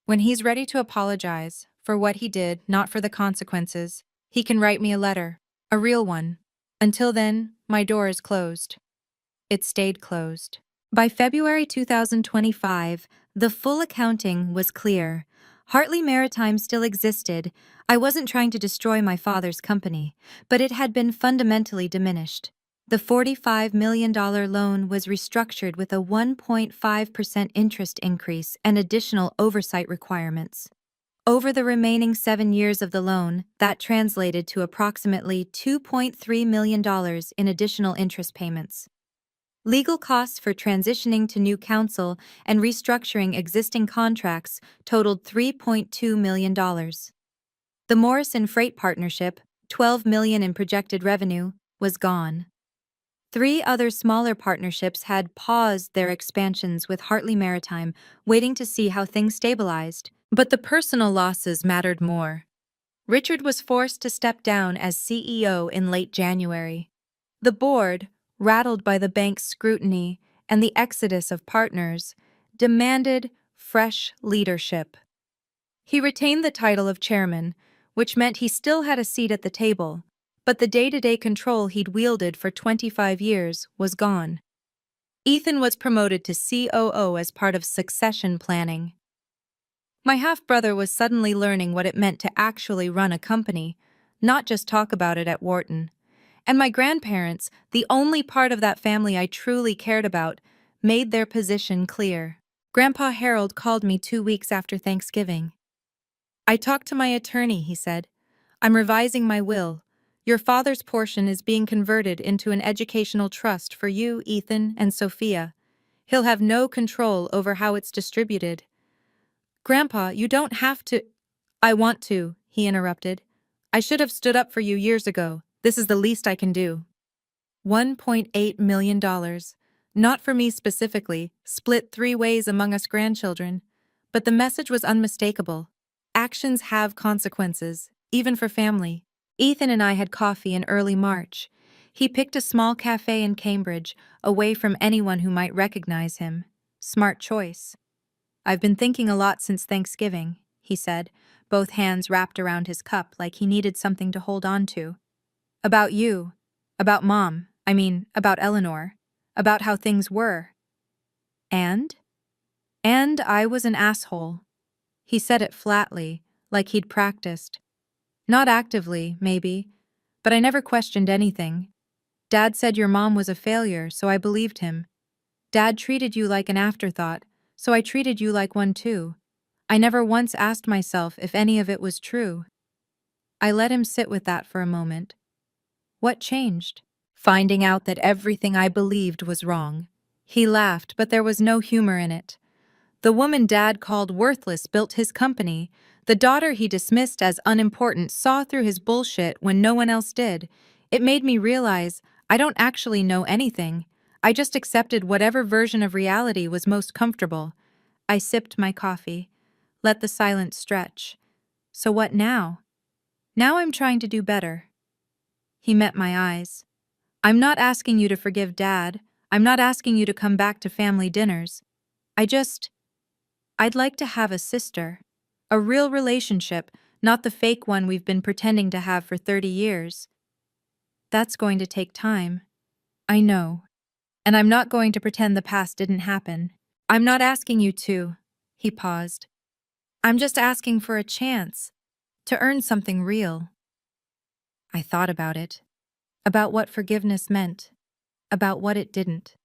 When he's ready to apologize for what he did, not for the consequences, he can write me a letter. A real one. Until then, my door is closed. It stayed closed. By February 2025, the full accounting was clear. Hartley Maritime still existed. I wasn't trying to destroy my father's company, but it had been fundamentally diminished. The $45 million loan was restructured with a 1.5% interest increase and additional oversight requirements. Over the remaining 7 years of the loan, that translated to approximately $2.3 million in additional interest payments. Legal costs for transitioning to new counsel and restructuring existing contracts totaled $3.2 million. The Morrison Freight Partnership, $12 million in projected revenue, was gone. 3 other smaller partnerships had paused their expansions with Hartley Maritime, waiting to see how things stabilized. But the personal losses mattered more. Richard was forced to step down as CEO in late January. The board, rattled by the bank's scrutiny and the exodus of partners, demanded fresh leadership. He retained the title of chairman, which meant he still had a seat at the table, but the day-to-day control he'd wielded for 25 years was gone. Ethan was promoted to COO as part of succession planning. My half-brother was suddenly learning what it meant to actually run a company, not just talk about it at Wharton. And my grandparents, the only part of that family I truly cared about, made their position clear. Grandpa Harold called me 2 weeks after Thanksgiving. I talked to my attorney, he said. I'm revising my will. Your father's portion is being converted into an educational trust for you, Ethan, and Sophia. He'll have no control over how it's distributed. Grandpa, you don't have to… I want to, he interrupted. I should have stood up for you years ago. This is the least I can do. $1.8 million. Not for me specifically, split 3 ways among us grandchildren. But the message was unmistakable. Actions have consequences, even for family. Ethan and I had coffee in early March. He picked a small cafe in Cambridge, away from anyone who might recognize him. Smart choice. I've been thinking a lot since Thanksgiving, he said, both hands wrapped around his cup like he needed something to hold on to. About you. About Mom. About Eleanor. About how things were. And I was an asshole. He said it flatly, like he'd practiced. Not actively, maybe, but I never questioned anything. Dad said your mom was a failure, so I believed him. Dad treated you like an afterthought, so I treated you like one too. I never once asked myself if any of it was true. I let him sit with that for a moment. What changed? Finding out that everything I believed was wrong. He laughed, but there was no humor in it. The woman Dad called worthless built his company. The daughter he dismissed as unimportant saw through his bullshit when no one else did. It made me realize I don't actually know anything. I just accepted whatever version of reality was most comfortable. I sipped my coffee, let the silence stretch. So what now? Now I'm trying to do better. He met my eyes. I'm not asking you to forgive Dad. I'm not asking you to come back to family dinners. I'd like to have a sister. A real relationship, not the fake one we've been pretending to have for 30 years. That's going to take time. I know. And I'm not going to pretend the past didn't happen. I'm not asking you to. He paused. I'm just asking for a chance. To earn something real. I thought about it. About what forgiveness meant. About what it didn't.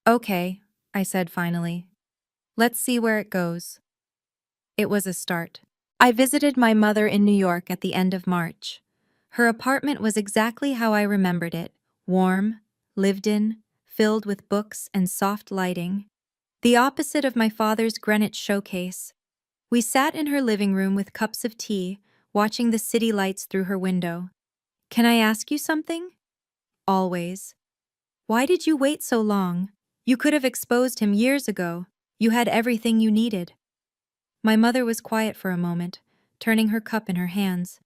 Okay, I said finally. Let's see where it goes. It was a start. I visited my mother in New York at the end of March. Her apartment was exactly how I remembered it, warm, lived in, filled with books and soft lighting. The opposite of my father's Greenwich showcase. We sat in her living room with cups of tea, watching the city lights through her window. Can I ask you something? Always. Why did you wait so long? You could have exposed him years ago. You had everything you needed. My mother was quiet for a moment, turning her cup in her hands.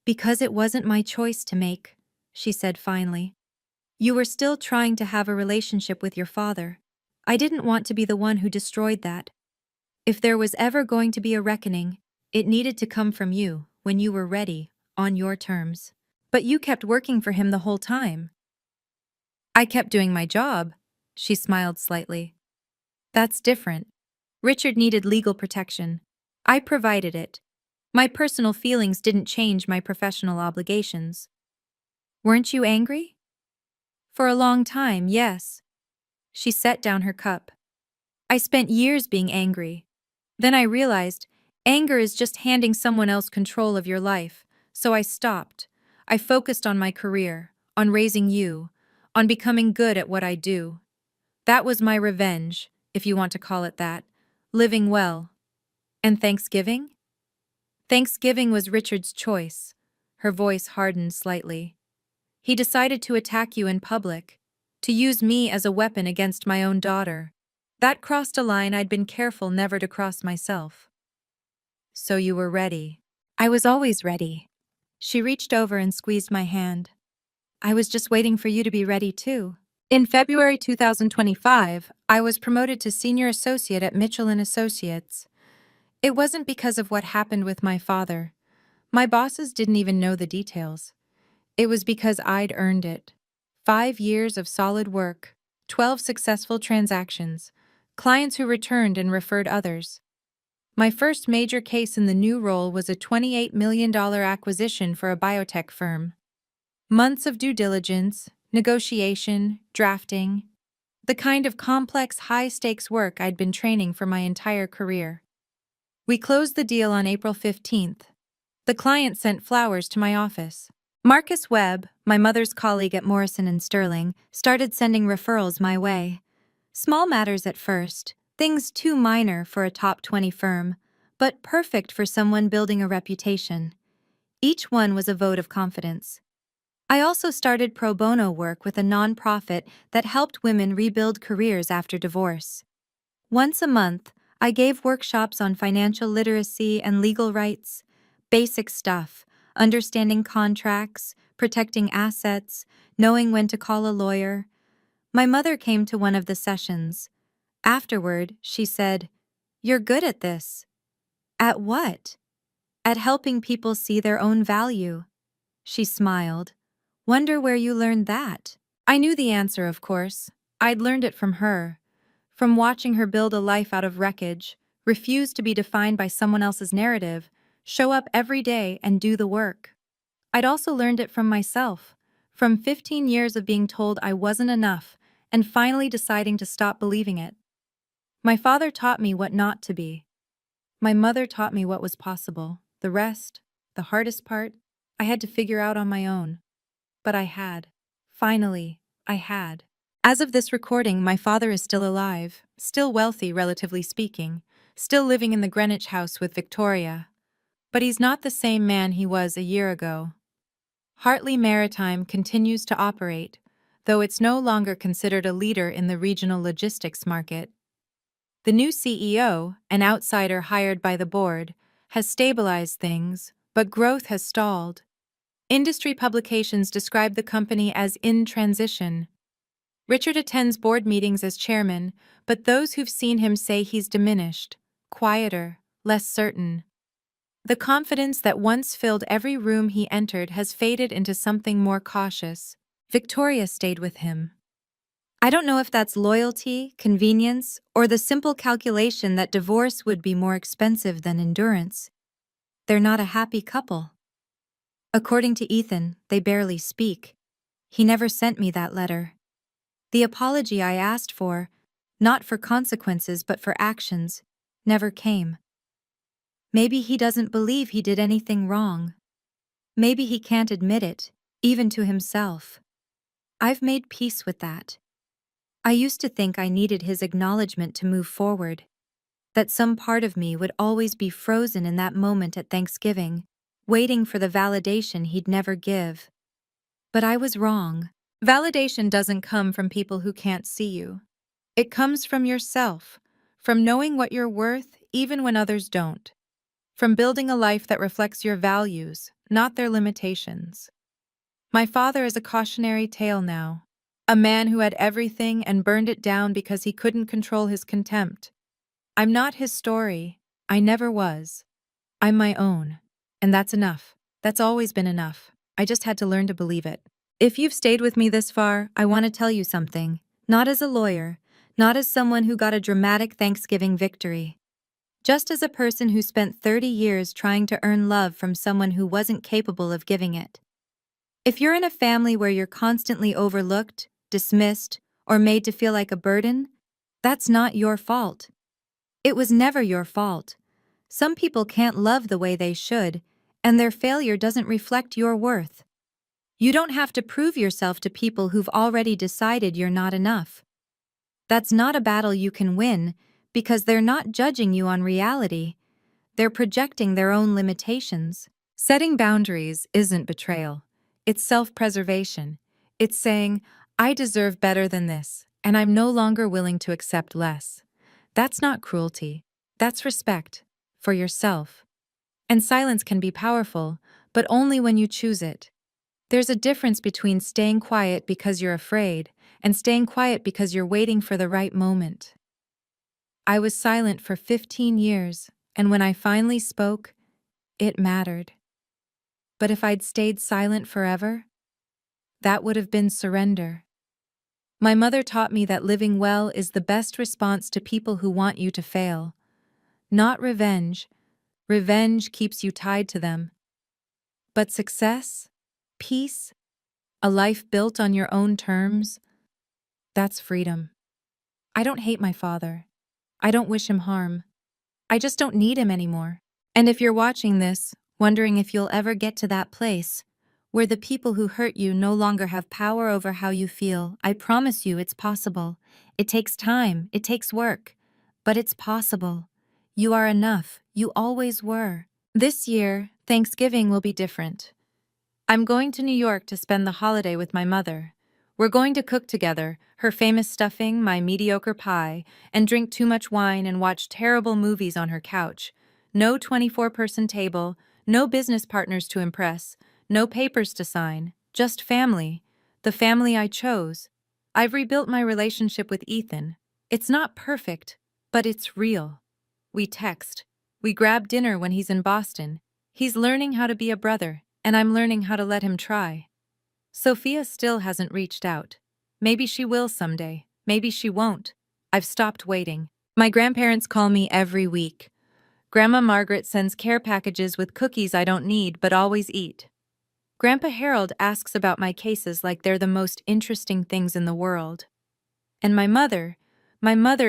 Because it wasn't my choice to make, she said finally. You were still trying to have a relationship with your father. I didn't want to be the one who destroyed that. If there was ever going to be a reckoning, it needed to come from you, when you were ready, on your terms. But you kept working for him the whole time. I kept doing my job, she smiled slightly. That's different. Richard needed legal protection. I provided it. My personal feelings didn't change my professional obligations. Weren't you angry? For a long time, yes. She set down her cup. I spent years being angry. Then I realized anger is just handing someone else control of your life, so I stopped. I focused on my career, on raising you, on becoming good at what I do. That was my revenge, if you want to call it that. Living well. And Thanksgiving? Thanksgiving was Richard's choice. Her voice hardened slightly. He decided to attack you in public, to use me as a weapon against my own daughter. That crossed a line I'd been careful never to cross myself. So you were ready. I was always ready. She reached over and squeezed my hand. I was just waiting for you to be ready too. In February 2025, I was promoted to senior associate at Mitchell & Associates. It wasn't because of what happened with my father. My bosses didn't even know the details. It was because I'd earned it. 5 years of solid work, 12 successful transactions, clients who returned and referred others. My first major case in the new role was a $28 million acquisition for a biotech firm. Months of due diligence, negotiation, drafting, the kind of complex, high-stakes work I'd been training for my entire career. We closed the deal on April 15th. The client sent flowers to my office. Marcus Webb, my mother's colleague at Morrison and Sterling, started sending referrals my way. Small matters at first, things too minor for a top 20 firm, but perfect for someone building a reputation. Each one was a vote of confidence. I also started pro bono work with a nonprofit that helped women rebuild careers after divorce. Once a month, I gave workshops on financial literacy and legal rights, basic stuff, understanding contracts, protecting assets, knowing when to call a lawyer. My mother came to one of the sessions. Afterward, she said, "You're good at this." At what? At helping people see their own value. She smiled. Wonder where you learned that? I knew the answer, of course. I'd learned it from her. From watching her build a life out of wreckage, refuse to be defined by someone else's narrative, show up every day and do the work. I'd also learned it from myself, from 15 years of being told I wasn't enough and finally deciding to stop believing it. My father taught me what not to be. My mother taught me what was possible. The rest, the hardest part, I had to figure out on my own. But I had. Finally, I had. As of this recording, my father is still alive, still wealthy, relatively speaking, still living in the Greenwich house with Victoria. But he's not the same man he was a year ago. Hartley Maritime continues to operate, though it's no longer considered a leader in the regional logistics market. The new CEO, an outsider hired by the board, has stabilized things, but growth has stalled. Industry publications describe the company as in transition. Richard attends board meetings as chairman, but those who've seen him say he's diminished, quieter, less certain. The confidence that once filled every room he entered has faded into something more cautious. Victoria stayed with him. I don't know if that's loyalty, convenience, or the simple calculation that divorce would be more expensive than endurance. They're not a happy couple. According to Ethan, they barely speak. He never sent me that letter. The apology I asked for, not for consequences but for actions, never came. Maybe he doesn't believe he did anything wrong. Maybe he can't admit it, even to himself. I've made peace with that. I used to think I needed his acknowledgement to move forward, that some part of me would always be frozen in that moment at Thanksgiving, waiting for the validation he'd never give. But I was wrong. Validation doesn't come from people who can't see you. It comes from yourself, from knowing what you're worth even when others don't, from building a life that reflects your values, not their limitations. My father is a cautionary tale now, a man who had everything and burned it down because he couldn't control his contempt. I'm not his story. I never was. I'm my own. And that's enough. That's always been enough. I just had to learn to believe it. If you've stayed with me this far, I want to tell you something. Not as a lawyer, not as someone who got a dramatic Thanksgiving victory. Just as a person who spent 30 years trying to earn love from someone who wasn't capable of giving it. If you're in a family where you're constantly overlooked, dismissed, or made to feel like a burden, that's not your fault. It was never your fault. Some people can't love the way they should, and their failure doesn't reflect your worth. You don't have to prove yourself to people who've already decided you're not enough. That's not a battle you can win, because they're not judging you on reality. They're projecting their own limitations. Setting boundaries isn't betrayal. It's self-preservation. It's saying, I deserve better than this, and I'm no longer willing to accept less. That's not cruelty. That's respect. For yourself. And silence can be powerful, but only when you choose it. There's a difference between staying quiet because you're afraid and staying quiet because you're waiting for the right moment. I was silent for 15 years, and when I finally spoke, it mattered. But if I'd stayed silent forever, that would have been surrender. My mother taught me that living well is the best response to people who want you to fail. Not revenge. Revenge keeps you tied to them. But success, peace, a life built on your own terms, that's freedom. I don't hate my father. I don't wish him harm. I just don't need him anymore. And if you're watching this, wondering if you'll ever get to that place, where the people who hurt you no longer have power over how you feel, I promise you it's possible. It takes time, it takes work, but it's possible. You are enough, you always were. This year, Thanksgiving will be different. I'm going to New York to spend the holiday with my mother. We're going to cook together, her famous stuffing, my mediocre pie, and drink too much wine and watch terrible movies on her couch. No 24-person table, no business partners to impress, no papers to sign, just family. The family I chose. I've rebuilt my relationship with Ethan. It's not perfect, but it's real. We text. We grab dinner when he's in Boston. He's learning how to be a brother, and I'm learning how to let him try. Sophia still hasn't reached out. Maybe she will someday. Maybe she won't. I've stopped waiting. My grandparents call me every week. Grandma Margaret sends care packages with cookies I don't need but always eat. Grandpa Harold asks about my cases like they're the most interesting things in the world. And my mother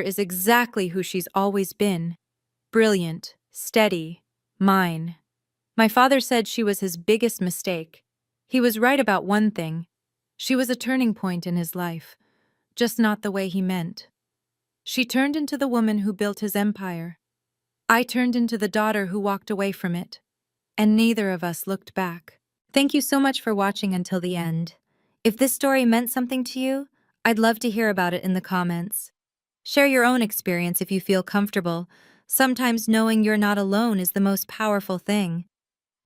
is exactly who she's always been. Brilliant, steady, mine. My father said she was his biggest mistake. He was right about one thing. She was a turning point in his life, just not the way he meant. She turned into the woman who built his empire. I turned into the daughter who walked away from it, and neither of us looked back. Thank you so much for watching until the end. If this story meant something to you, I'd love to hear about it in the comments. Share your own experience if you feel comfortable. Sometimes knowing you're not alone is the most powerful thing.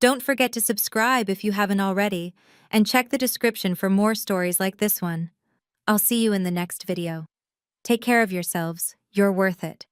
Don't forget to subscribe if you haven't already, and check the description for more stories like this one. I'll see you in the next video. Take care of yourselves, you're worth it.